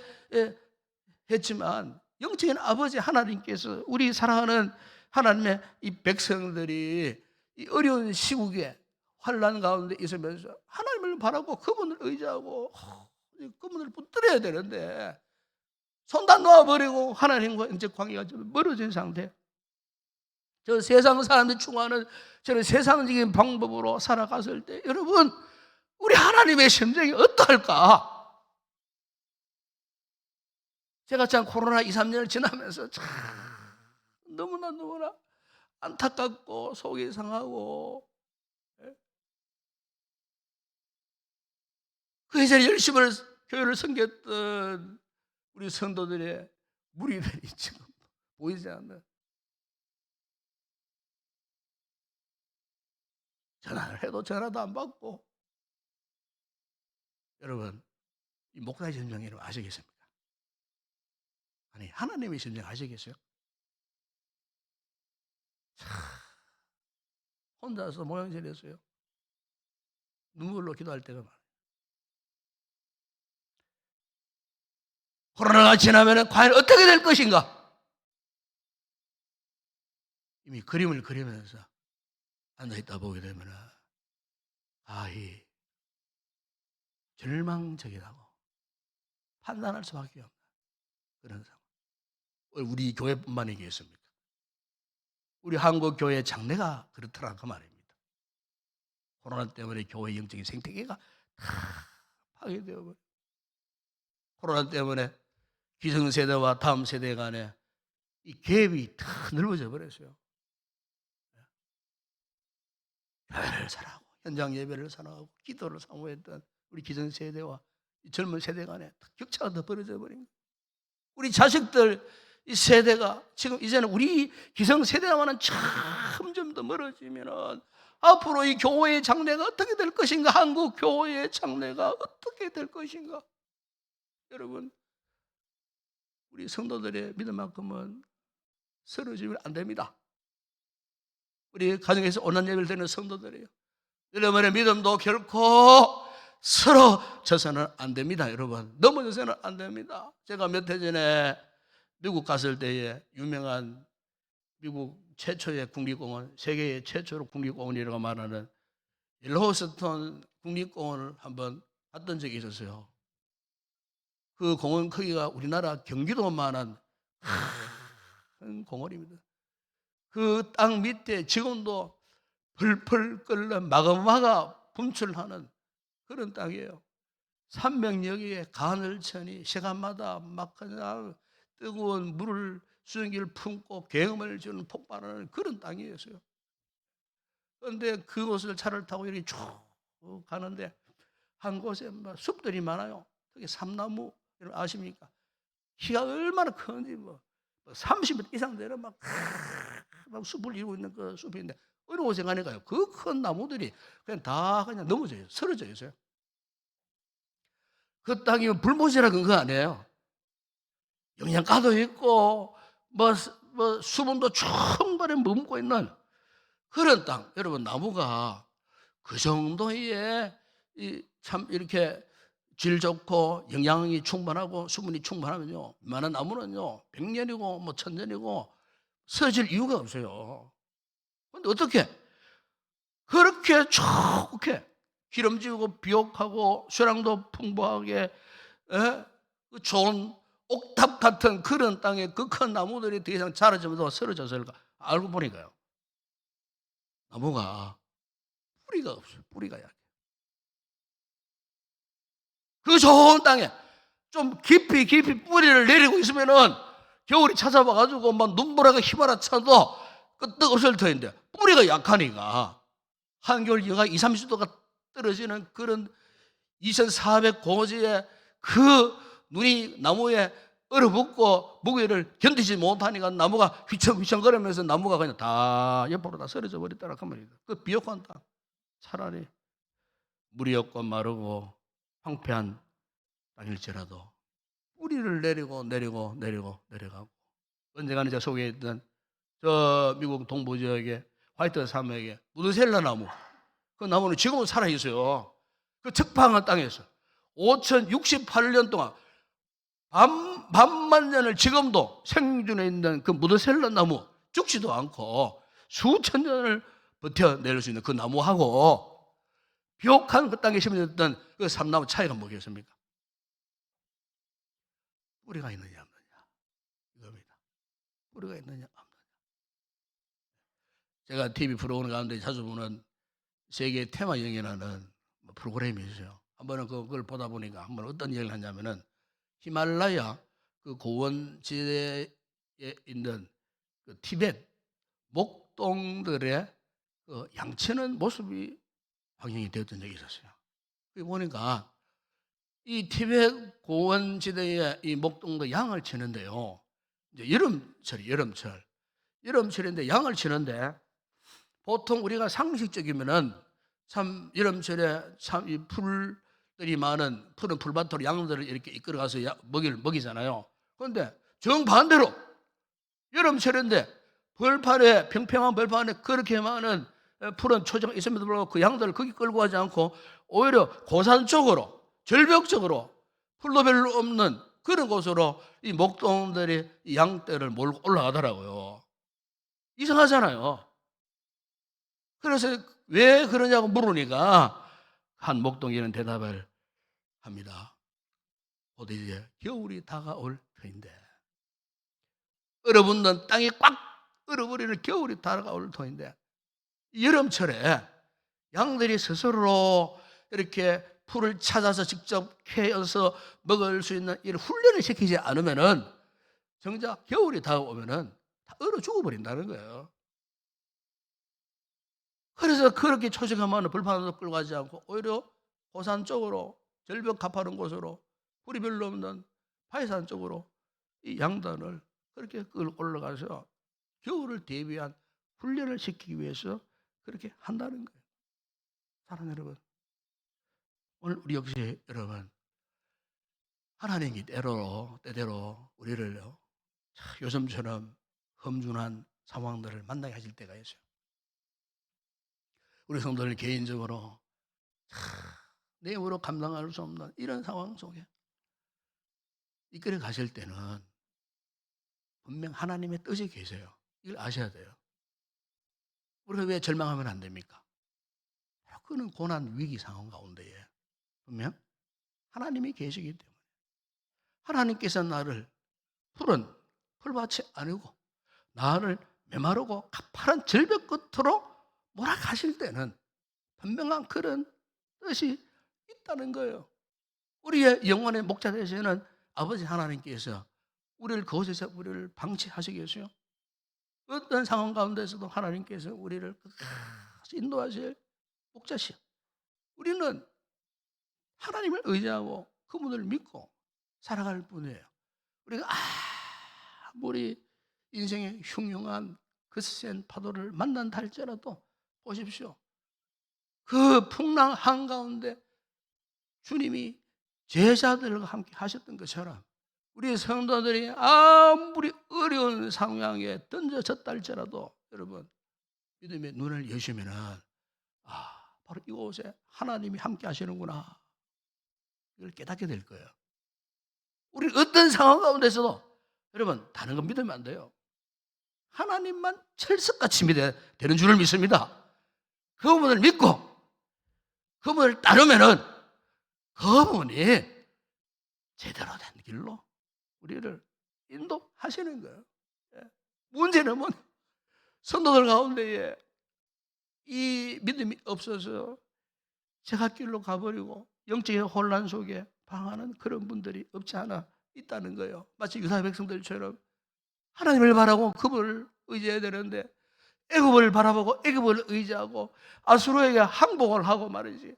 했지만 영적인 아버지 하나님께서 우리 사랑하는 하나님의 이 백성들이 이 어려운 시국에 환난 가운데 있으면서 하나님을 바라고 그분을 의지하고 그분을 붙들어야 되는데 손 다 놓아버리고 하나님과 영적 관계가 좀 멀어진 상태. 저 세상 사람들이 추구하는 저런 세상적인 방법으로 살아갔을 때 여러분 우리 하나님의 심정이 어떠할까? 제가 참 코로나 2, 3년을 지나면서 참 너무나 안타깝고 속이 상하고 그 이전에 열심히 교회를 섬겼던 우리 성도들의 무리들이 지금 보이지 않는 전화를 해도 전화도 안 받고 여러분 이 목사의 심정 여러분 아시겠습니까? 아니 하나님의 심정 아시겠어요? 참 혼자서 모양새렸어요. 눈물로 기도할 때가 많아요. 코로나가 지나면 과연 어떻게 될 것인가? 이미 그림을 그리면서 앉아있다 보게 되면 이 절망적이라고 판단할 수밖에 없는 그런 상황. 우리 교회뿐만이겠습니까? 우리 한국 교회 장래가 그렇더라 그 말입니다. 코로나 때문에 교회 영적인 생태계가 다 파괴되어 버려요. 코로나 때문에 기성세대와 다음 세대 간에 이 갭이 다 넓어져 버렸어요. 교회를 사랑하고 현장 예배를 사랑하고 기도를 사모했던 우리 기성세대와 젊은 세대 간에 격차가 더 벌어져 버린 거예요. 우리 자식들 이 세대가 지금 이제는 우리 기성세대와는 점점 더 멀어지면은 앞으로 이 교회의 장래가 어떻게 될 것인가? 한국 교회의 장래가 어떻게 될 것인가? 여러분 우리 성도들의 믿음만큼은 쓰러지면 안 됩니다. 우리 가정에서 온난 예배를 드리는 성도들이에요. 여러분의 믿음도 결코 쓰러져서는 안 됩니다. 여러분 넘어져서는 안 됩니다. 제가 몇 해 전에 미국 갔을 때에 유명한 미국 최초의 국립공원, 세계의 최초로 국립공원이라고 말하는 옐로우스톤 국립공원을 한번 갔던 적이 있었어요. 그 공원 크기가 우리나라 경기도만한 큰 공원입니다. 그 땅 밑에 지금도 펄펄 끓는 마그마가 분출하는 그런 땅이에요. 300여 개의 가늘천이 시간마다 막 그냥 뜨거운 물을 수증기를 품고 계엄을 주는 폭발하는 그런 땅이었어요. 그런데 그곳을 차를 타고 이렇게 쭉 가는데 한 곳에 막 숲들이 많아요. 특히 삼나무, 여러분 아십니까? 키가 얼마나 큰지 30m 이상 되는 막 숲을 이루고 있는 그 숲인데 어느 곳에 가니까요. 그 큰 나무들이 그냥 다 그냥 넘어져요. 쓰러져 있어요. 그 땅이 불모지라 근거 아니에요. 영양가도 있고 수분도 충분히 머금고 있는 그런 땅. 여러분 나무가 그 정도의 참 이렇게 질 좋고 영양이 충분하고 수분이 충분하면요, 많은 나무는요 100년이고 뭐 1000년이고 쓰러질 이유가 없어요. 그런데 어떻게 그렇게 좋게 기름지고 비옥하고 수량도 풍부하게 그 좋은 옥탑 같은 그런 땅에 그 큰 나무들이 더 이상 자라지면서 쓰러졌을까? 알고 보니까요, 나무가 뿌리가 없어요. 뿌리가 약해. 그 좋은 땅에 좀 깊이 뿌리를 내리고 있으면은 겨울이 찾아와가지고 막 눈보라가 휘몰아쳐도 끄떡 없을 터인데 뿌리가 약하니까 한겨울 영하 20, 30도가 떨어지는 그런 2400 고지에 그 눈이 나무에 얼어붙고 무게를 견디지 못하니까 나무가 휘청휘청거리면서 나무가 그냥 다 옆으로 다 쓰러져 버렸다라 그 말이에요. 그 비옥한 땅, 차라리 물이 없고 마르고 황폐한 땅일지라도 뿌리를 내려가고 언젠가는 제가 소개했던 저 미국 동부 지역의 화이트 사막에 무드셀라 나무, 그 나무는 지금은 살아 있어요. 그 적방한 땅에서 5068년 동안 반만 년을 지금도 생존해 있는 그 무드셀라 나무, 죽지도 않고 수천 년을 버텨낼 수 있는 그 나무하고 비옥한 그 땅에 심어졌던 그 삼나무 차이가 뭐겠습니까? 뿌리가 있느냐 없느냐 이겁니다. 뿌리가 있느냐 없느냐. 제가 TV 프로그램 가운데 자주 보는 세계 테마 영예라는 프로그램이 있어요. 한 번은 그걸 보다 보니까 한 번 어떤 얘기를 하냐면은 히말라야 그 고원지대에 있는 그 티벳 목동들의 그 양치는 모습이 방영이 되었던 적이 있었어요. 그 보니까 이 티벳 고원지대에 이 목동도 양을 치는데요. 이제 여름철인데 양을 치는데 보통 우리가 상식적이면은 참 여름철에 참 이 풀들이 많은 푸른 풀밭으로 양들을 이렇게 이끌어가서 먹이잖아요. 그런데 정반대로 여름철인데 벌판에 평평한 벌판에 그렇게 많은 푸른 초지가 있음에도 불구하고 그 양들을 거기 끌고 가지 않고 오히려 고산 쪽으로 절벽 쪽으로 풀도 별로 없는 그런 곳으로 이 목동들이 이 양떼를 몰고 올라가더라고요. 이상하잖아요. 그래서 왜 그러냐고 물으니까 한 목동이는 대답을 합니다. 곧 이제 겨울이 다가올 터인데, 얼어붙는 땅이 꽉 얼어버리는 겨울이 다가올 터인데, 여름철에 양들이 스스로 이렇게 풀을 찾아서 직접 캐어서 먹을 수 있는 이런 훈련을 시키지 않으면은 정작 겨울이 다가오면은 다 얼어 죽어버린다는 거예요. 그래서 그렇게 초지가 많은 벌판으로 끌고 가지 않고 오히려 고산 쪽으로 절벽 가파른 곳으로 풀이 별로 없는 바위산 쪽으로 이 양단을 그렇게 끌고 올라가서 겨울을 대비한 훈련을 시키기 위해서 그렇게 한다는 거예요. 사랑하는 여러분, 오늘 우리 역시 여러분, 하나님이 때대로 우리를 요즘처럼 험준한 상황들을 만나게 하실 때가 있어요. 우리 성도들 개인적으로 내 힘으로 감당할 수 없는 이런 상황 속에 이끌어 가실 때는 분명 하나님의 뜻이 계세요. 이걸 아셔야 돼요. 우리가 왜 절망하면 안 됩니까? 그는 고난 위기 상황 가운데에 분명 하나님이 계시기 때문에 하나님께서 나를 푸른 풀밭이 아니고 나를 메마르고 가파른 절벽 끝으로 몰아가실 때는 분명한 그런 뜻이 있다는 거예요. 우리의 영혼의 목자 되시는 아버지 하나님께서 우리를 그곳에서 우리를 방치하시겠어요? 어떤 상황 가운데서도 하나님께서 우리를 끝까지 인도하실 목자시요. 우리는 하나님을 의지하고 그분을 믿고 살아갈 뿐이에요. 우리가 아무리 인생의 흉흉한 거센 파도를 만난다 할지라도 보십시오. 그 풍랑 한가운데 주님이 제자들과 함께 하셨던 것처럼 우리 성도들이 아무리 어려운 상황에 던져졌다 할지라도 여러분 믿음의 눈을 여시면은 바로 이곳에 하나님이 함께 하시는구나 이걸 깨닫게 될 거예요. 우리 어떤 상황 가운데서도 여러분 다른 건 믿으면 안 돼요. 하나님만 철석같이 믿어야 되는 줄을 믿습니다. 그분을 믿고 그분을 따르면은 그분이 제대로 된 길로 우리를 인도하시는 거예요. 문제는 뭐냐? 성도들 가운데에 이 믿음이 없어서 제갓길로 가버리고 영적인 혼란 속에 방하는 그런 분들이 없지 않아 있다는 거예요. 마치 유다 백성들처럼 하나님을 바라고 그분을 의지해야 되는데 애굽을 바라보고 애굽을 의지하고 아수르에게 항복을 하고 말이지.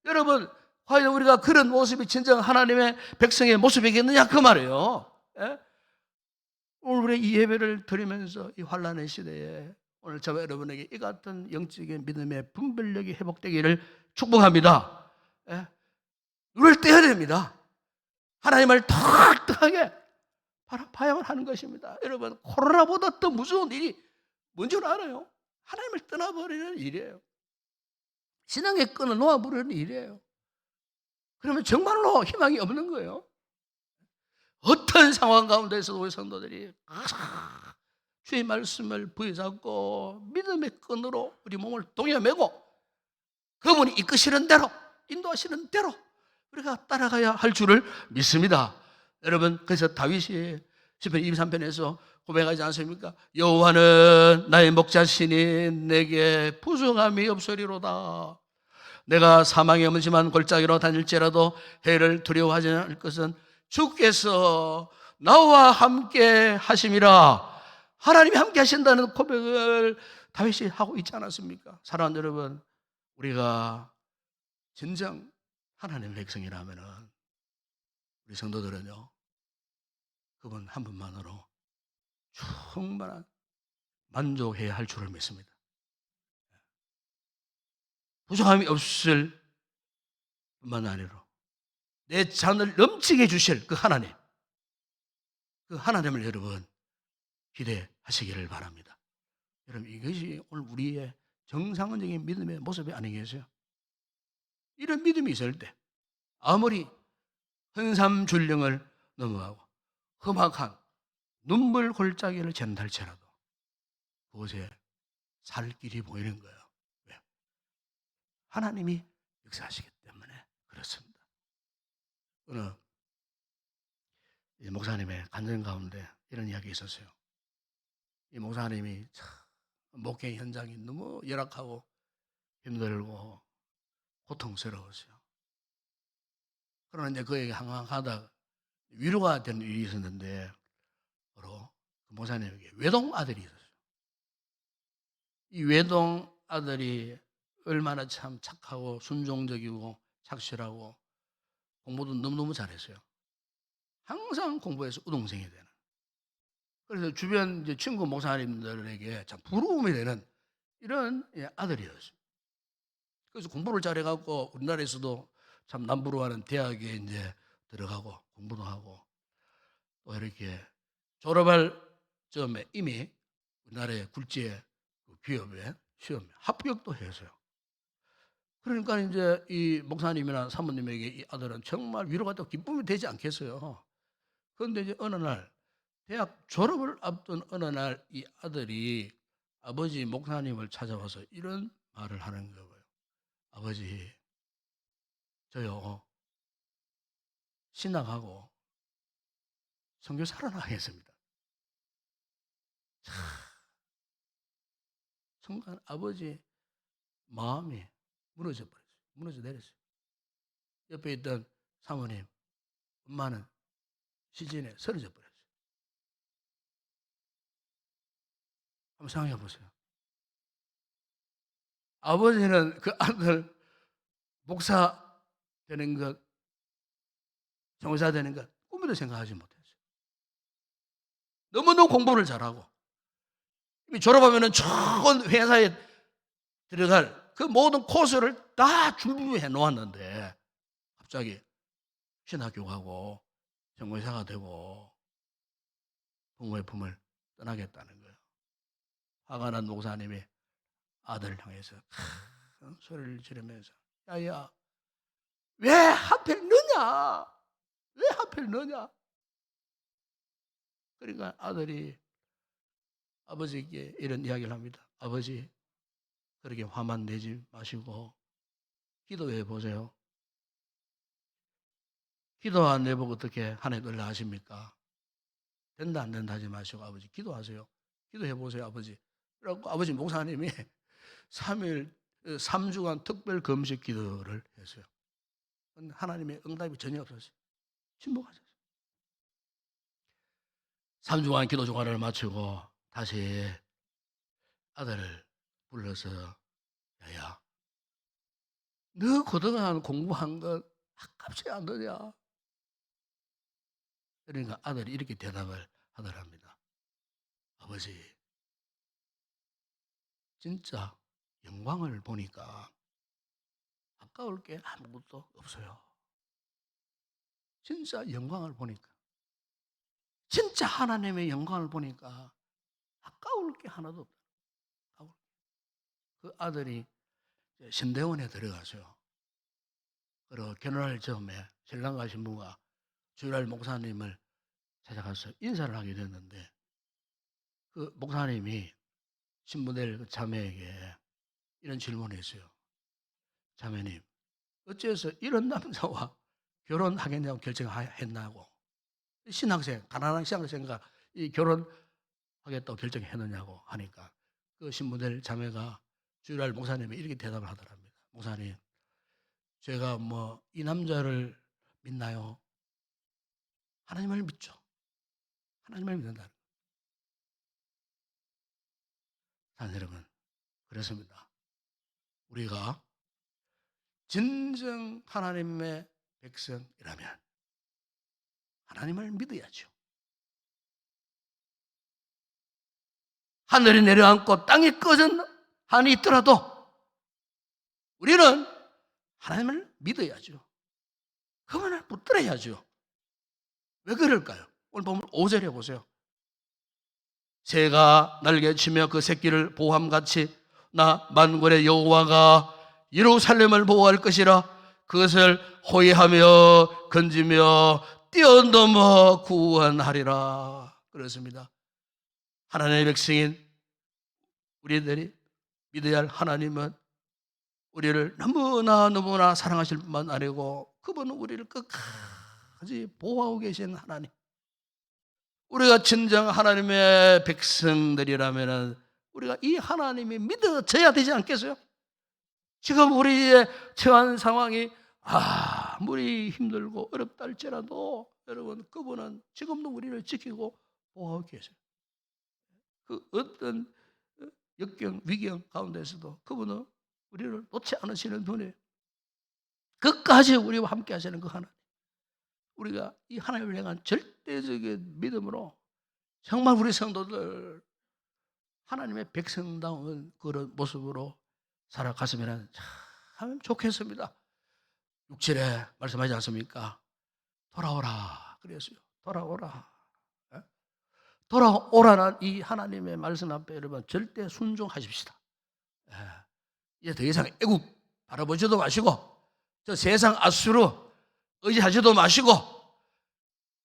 여러분 과연 우리가 그런 모습이 진정 하나님의 백성의 모습이겠느냐 그 말이에요. 오늘 우리 이 예배를 드리면서 이 환난의 시대에 오늘 저와 여러분에게 이 같은 영적인 믿음의 분별력이 회복되기를 축복합니다. 눈을 떼야 됩니다. 하나님을 턱턱하게 바라봐야만 하는 것입니다. 여러분 코로나보다 더 무서운 일이 뭔 줄 알아요? 하나님을 떠나버리는 일이에요. 신앙의 끈을 놓아버리는 일이에요. 그러면 정말로 희망이 없는 거예요. 어떤 상황 가운데서도 우리 성도들이 주의 말씀을 부여잡고 믿음의 끈으로 우리 몸을 동여매고 그분이 이끄시는 대로 인도하시는 대로 우리가 따라가야 할 줄을 믿습니다. 여러분 그래서 다윗이 시편 23편에서 고백하지 않습니까? 여호와는 나의 목자시니 내게 부족함이 없으리로다. 내가 사망의 엄심한 골짜기로 다닐지라도 해를 두려워하지 않을 것은 주께서 나와 함께 하심이라. 하나님이 함께 하신다는 고백을 다윗이 하고 있지 않았습니까? 사랑하는 여러분, 우리가 진정 하나님의 백성이라면은 우리 성도들은요 그분 한 분만으로 충분한 만족해야 할 줄을 믿습니다. 부족함이 없을 뿐만 아니라 내 잔을 넘치게 주실 그 하나님을 여러분 기대하시기를 바랍니다. 여러분 이것이 오늘 우리의 정상적인 믿음의 모습이 아니겠어요? 이런 믿음이 있을 때 아무리 헌삼줄령을 넘어가고 험악한 눈물 골짜기를 지난달지라도 그곳에 살 길이 보이는 거예요. 왜? 하나님이 역사하시기 때문에 그렇습니다. 오늘 목사님의 간증 가운데 이런 이야기 있었어요. 이 목사님이 참 목회 현장이 너무 열악하고 힘들고 고통스러웠어요. 그러나 이제 그에게 항상 하다 위로가 되는 일이 있었는데 바로 그 목사님에게 외동 아들이 있었어요. 이 외동 아들이 얼마나 참 착하고 순종적이고 착실하고 공부도 너무너무 잘했어요. 항상 공부해서 우등생이 되는. 그래서 주변 이제 친구 목사님들에게 참 부러움이 되는 이런 아들이었어요. 그래서 공부를 잘해갖고 우리나라에서도 참 남부로하는 대학에 이제 들어가고 공부도 하고 또 이렇게 졸업할 점에 이미 우리나라의 굴지의 기업에 시험에 합격도 했어요. 그러니까 이제 이 목사님이나 사모님에게 이 아들은 정말 위로가 되고 기쁨이 되지 않겠어요. 그런데 이제 어느 날 대학 졸업을 앞둔 어느 날 이 아들이 아버지 목사님을 찾아와서 이런 말을 하는 거예요. 아버지, 저요 신학하고 선교사로 나가겠습니다. 순간 아버지 마음이 무너져 버렸어요. 무너져 내렸어요. 옆에 있던 사모님, 엄마는 시진에 쓰러져 버렸어요. 한번 생각해 보세요. 아버지는 그 아들 목사 되는 것, 정의사 되는 것 꿈에도 생각하지 못했어요. 너무너무 공부를 잘하고 이미 졸업하면은 좋은 회사에 들어갈 그 모든 코스를 다 준비해 놓았는데 갑자기 신학교 가고 정의사가 되고 부모의 품을 떠나겠다는 거예요. 화가 난 목사님이 아들을 향해서 소리를 지르면서 야야 왜 하필 너냐? 왜 하필 너냐? 그러니까 아들이 아버지에게 이런 이야기를 합니다. 아버지 그렇게 화만 내지 마시고 기도해 보세요. 기도 안 해보고 어떻게 하나님 하십니까? 된다 안 된다 하지 마시고 아버지 기도하세요. 기도해 보세요 아버지. 그래갖고 아버지 목사님이 3일 3주간 특별 금식 기도를 했어요. 하나님의 응답이 전혀 없었어요. 침묵하셨어요. 3주간 기도 조간을 마치고 다시 아들을 불러서 야야 너 그동안 공부한 것 아깝지 않느냐? 그러니까 아들이 이렇게 대답을 하더랍니다. 아버지 진짜 영광을 보니까 아까울 게 아무것도 없어요. 진짜 영광을 보니까 진짜 하나님의 영광을 보니까 아까울 게 하나도 없다. 그 아들이 신대원에 들어가서요. 그리고 결혼할 즈음에 신랑과 신부가 주일날 목사님을 찾아가서 인사를 하게 됐는데 그 목사님이 신부될 그 자매에게 이런 질문을 했어요. 자매님, 어째서 이런 남자와 결혼하겠냐고 결정했나고. 신학생, 가난한 신학생과 이 결혼하겠다고 결정했느냐고 하니까 그 신부될 자매가 주일날 목사님이 이렇게 대답을 하더랍니다. 목사님, 제가 뭐 이 남자를 믿나요? 하나님을 믿죠. 하나님을 믿는다. 자, 여러분, 그렇습니다. 우리가 진정 하나님의 백성이라면 하나님을 믿어야죠. 하늘이 내려앉고 땅이 꺼진 한이 있더라도 우리는 하나님을 믿어야죠. 그분을 붙들어야죠. 왜 그럴까요? 오늘 보면 5절에 보세요. 새가 날개치며 그 새끼를 보호함같이 나 만군의 여호와가 예루살렘을 보호할 것이라. 그것을 호위하며 건지며 뛰어넘어 구원하리라. 그렇습니다. 하나님의 백성인 우리들이 믿어야 할 하나님은 우리를 너무나 사랑하실 뿐만 아니고 그분은 우리를 끝까지 보호하고 계신 하나님. 우리가 진정 하나님의 백성들이라면 우리가 이 하나님이 믿어져야 되지 않겠어요? 지금 우리의 처한 상황이 아무리 힘들고 어렵다 할지라도 여러분 그분은 지금도 우리를 지키고 보호하고 계세요. 그 어떤 역경, 위경 가운데서도 그분은 우리를 놓지 않으시는 분이에요. 끝까지 우리와 함께 하시는 그 하나님. 우리가 이 하나님을 향한 절대적인 믿음으로 정말 우리 성도들 하나님의 백성다운 그런 모습으로 살아갔으면 참 좋겠습니다. 6절에 말씀하지 않습니까? 돌아오라 그랬어요. 돌아오라. 돌아오라는 이 하나님의 말씀 앞에 여러분 절대 순종하십시다. 이제 더 이상 애국 바라보지도 마시고 저 세상 아수로 의지하지도 마시고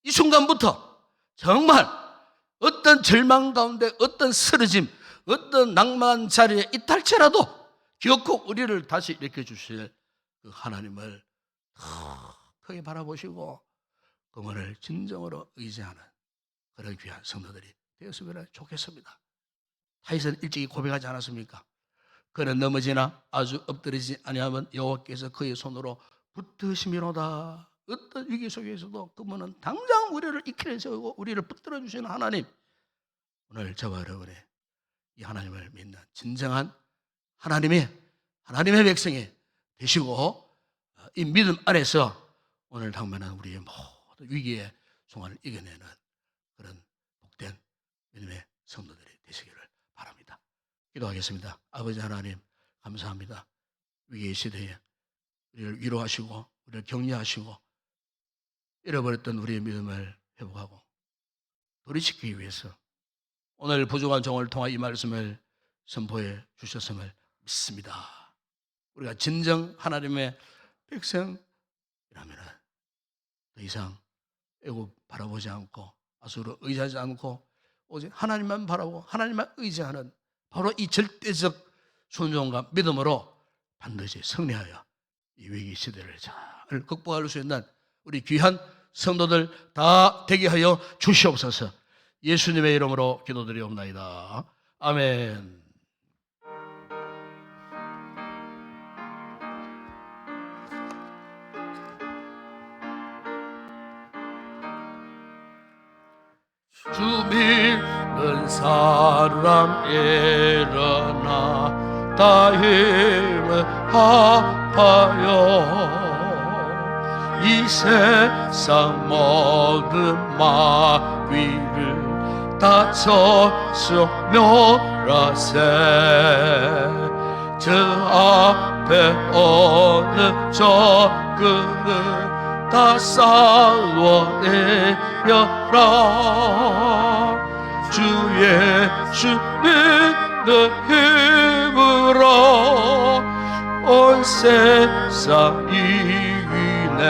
이 순간부터 정말 어떤 절망 가운데 어떤 쓰러짐 어떤 낭만 자리에 있달지라도 기어코 우리를 다시 일으켜주실 그 하나님을 크게 바라보시고 그분을 진정으로 의지하는 그런 귀한 성도들이 되었으면 좋겠습니다. 타이슨 일찍이 고백하지 않았습니까? 그는 넘어지나 아주 엎드리지 아니하면 여호와께서 그의 손으로 붙드시미로다. 어떤 위기 속에서도 그분은 당장 우리를 일으켜 세우고 우리를 붙들어 주시는 하나님. 오늘 저와 여러분의 이 하나님을 믿는 진정한 하나님의 백성이 되시고 이 믿음 안에서 오늘 당면한 우리의 모든 위기의 순간을 이겨내는 그런 복된 믿음의 성도들이 되시기를 바랍니다. 기도하겠습니다. 아버지 하나님 감사합니다. 위기의 시대에 우리를 위로하시고 우리를 격려하시고 잃어버렸던 우리의 믿음을 회복하고 돌이키기 위해서 오늘 부족한 종을 통해 이 말씀을 선포해 주셨음을 믿습니다. 우리가 진정 하나님의 백성이라면 더 이상 애굽 바라보지 않고 아수르 의지하지 않고 오직 하나님만 바라보고 하나님만 의지하는 바로 이 절대적 순종과 믿음으로 반드시 승리하여 이 위기 시대를 잘 극복할 수 있는 우리 귀한 성도들 다 되게 하여 주시옵소서. 예수님의 이름으로 기도드리옵나이다. 아멘. 주 믿는 사람 일어나 다 힘을 합하여 이 세상 모든 마귀를 다 쳐서 멸하세. 저 앞에 오는 적그는 다 쌓아내려라. 주 예수 믿는 힘으로 온 세상 이기네.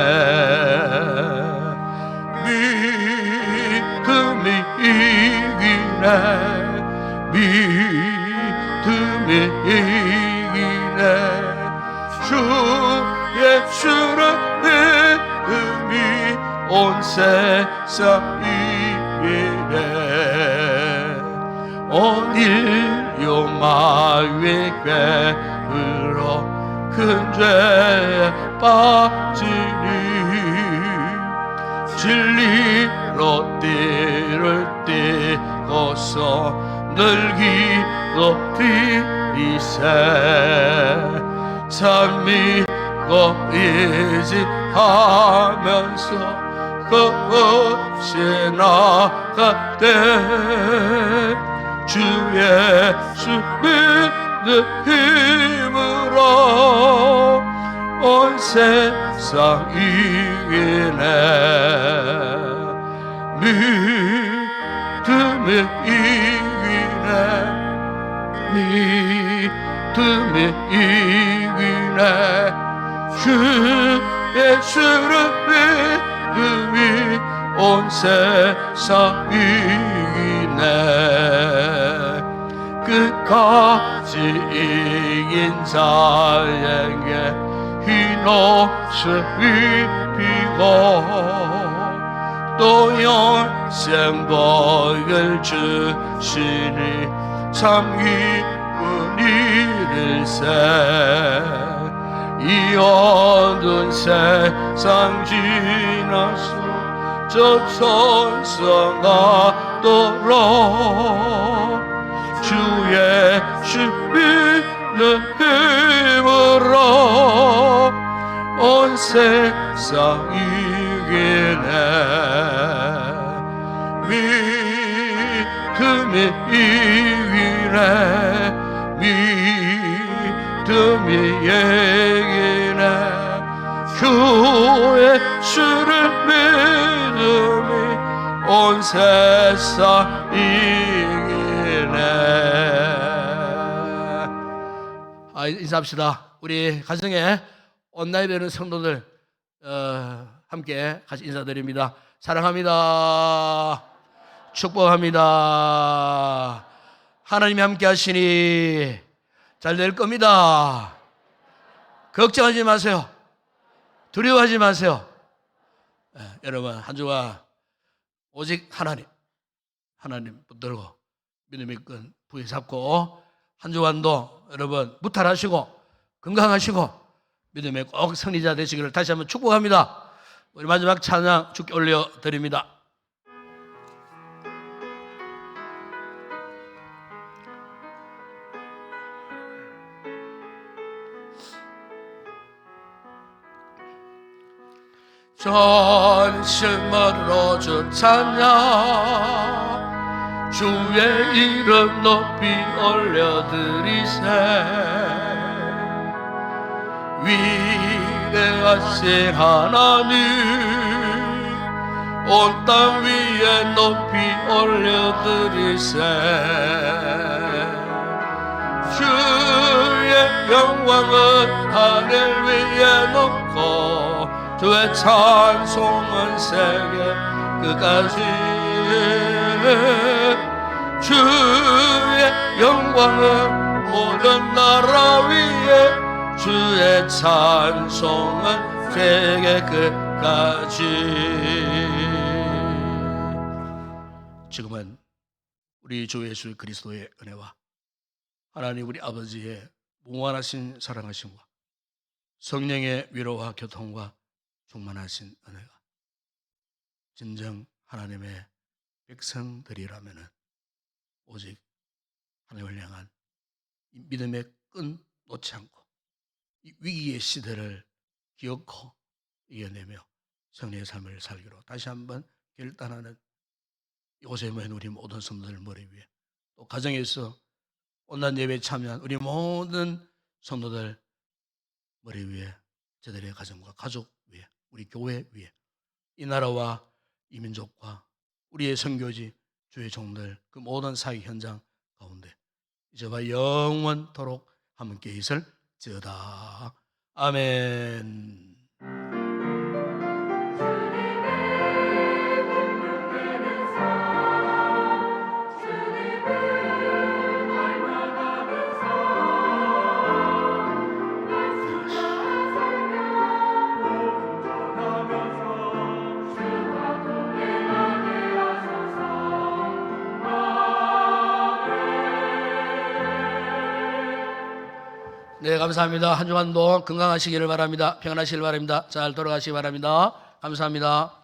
믿음이 이기네. 믿음이 이기네. 주 예수를 믿음이 온 세상 이기네. 온 인류 마귀의 꾀으로 큰 죄에 빠지니 진리로 띠를 띠고서 늘 기도드리세. 참 믿고 의지하면서 끝없이 나가되 주 예수 믿는 힘으로 온 세상 이기네. 믿음이 이기네. 믿음이 이기네. 주 예수를 믿음이 온 세상 이기네. 끝까지 이긴 자에게 흰 옷을 입히고 또 영생 복을 주시니 참 기쁜 일일세. 이 어두운 세상 지나서 저 천성 가도록 주 예수 믿는 힘으로 온 세상 이기네. 믿음이 이기네. 믿음이 이기네. 주 예수를 믿음이 온 세상 이기네. 인사합시다. 우리 가정에 온라인 배우는 성도들 함께 같이 인사드립니다. 사랑합니다. 축복합니다. 하나님이 함께 하시니 잘 될 겁니다. 걱정하지 마세요. 두려워하지 마세요. 여러분 한 주간 오직 하나님 붙들고 믿음의 끈 부여 잡고 한 주간도 여러분 무탈하시고 건강하시고 믿음의 꼭 승리자 되시기를 다시 한번 축복합니다. 우리 마지막 찬양 주께 올려드립니다. 전심으로 주 찬양 주의 이름 높이 올려드리세 위대하신 하나님 온 땅 위에 높이 올려드리세 주의 영광은 하늘 위에 놓고 주의 찬송은 세계 끝까지 주의 영광은 모든 나라 위에 주의 찬송은 세계 끝까지. 지금은 우리 주 예수 그리스도의 은혜와 하나님 우리 아버지의 무한하신 사랑하심과 성령의 위로와 교통과 충만하신 은혜가 진정 하나님의 백성들이라면 오직 하나님을 향한 이 믿음의 끈 놓지 않고 이 위기의 시대를 기억하고 이겨내며 성령의 삶을 살기로 다시 한번 결단하는 이곳에 모인 우리 모든 성도들 머리 위에 또 가정에서 온난 예배에 참여한 우리 모든 성도들 머리 위에 저들의 가정과 가족 위에 우리 교회 위에 이 나라와 이 민족과 우리의 선교지 주의 종들 그 모든 사회 현장 가운데 이제와 영원토록 함께 있을지어다. 아멘. 네, 감사합니다. 한 주간도 건강하시기를 바랍니다. 평안하시길 바랍니다. 잘 돌아가시기 바랍니다. 감사합니다.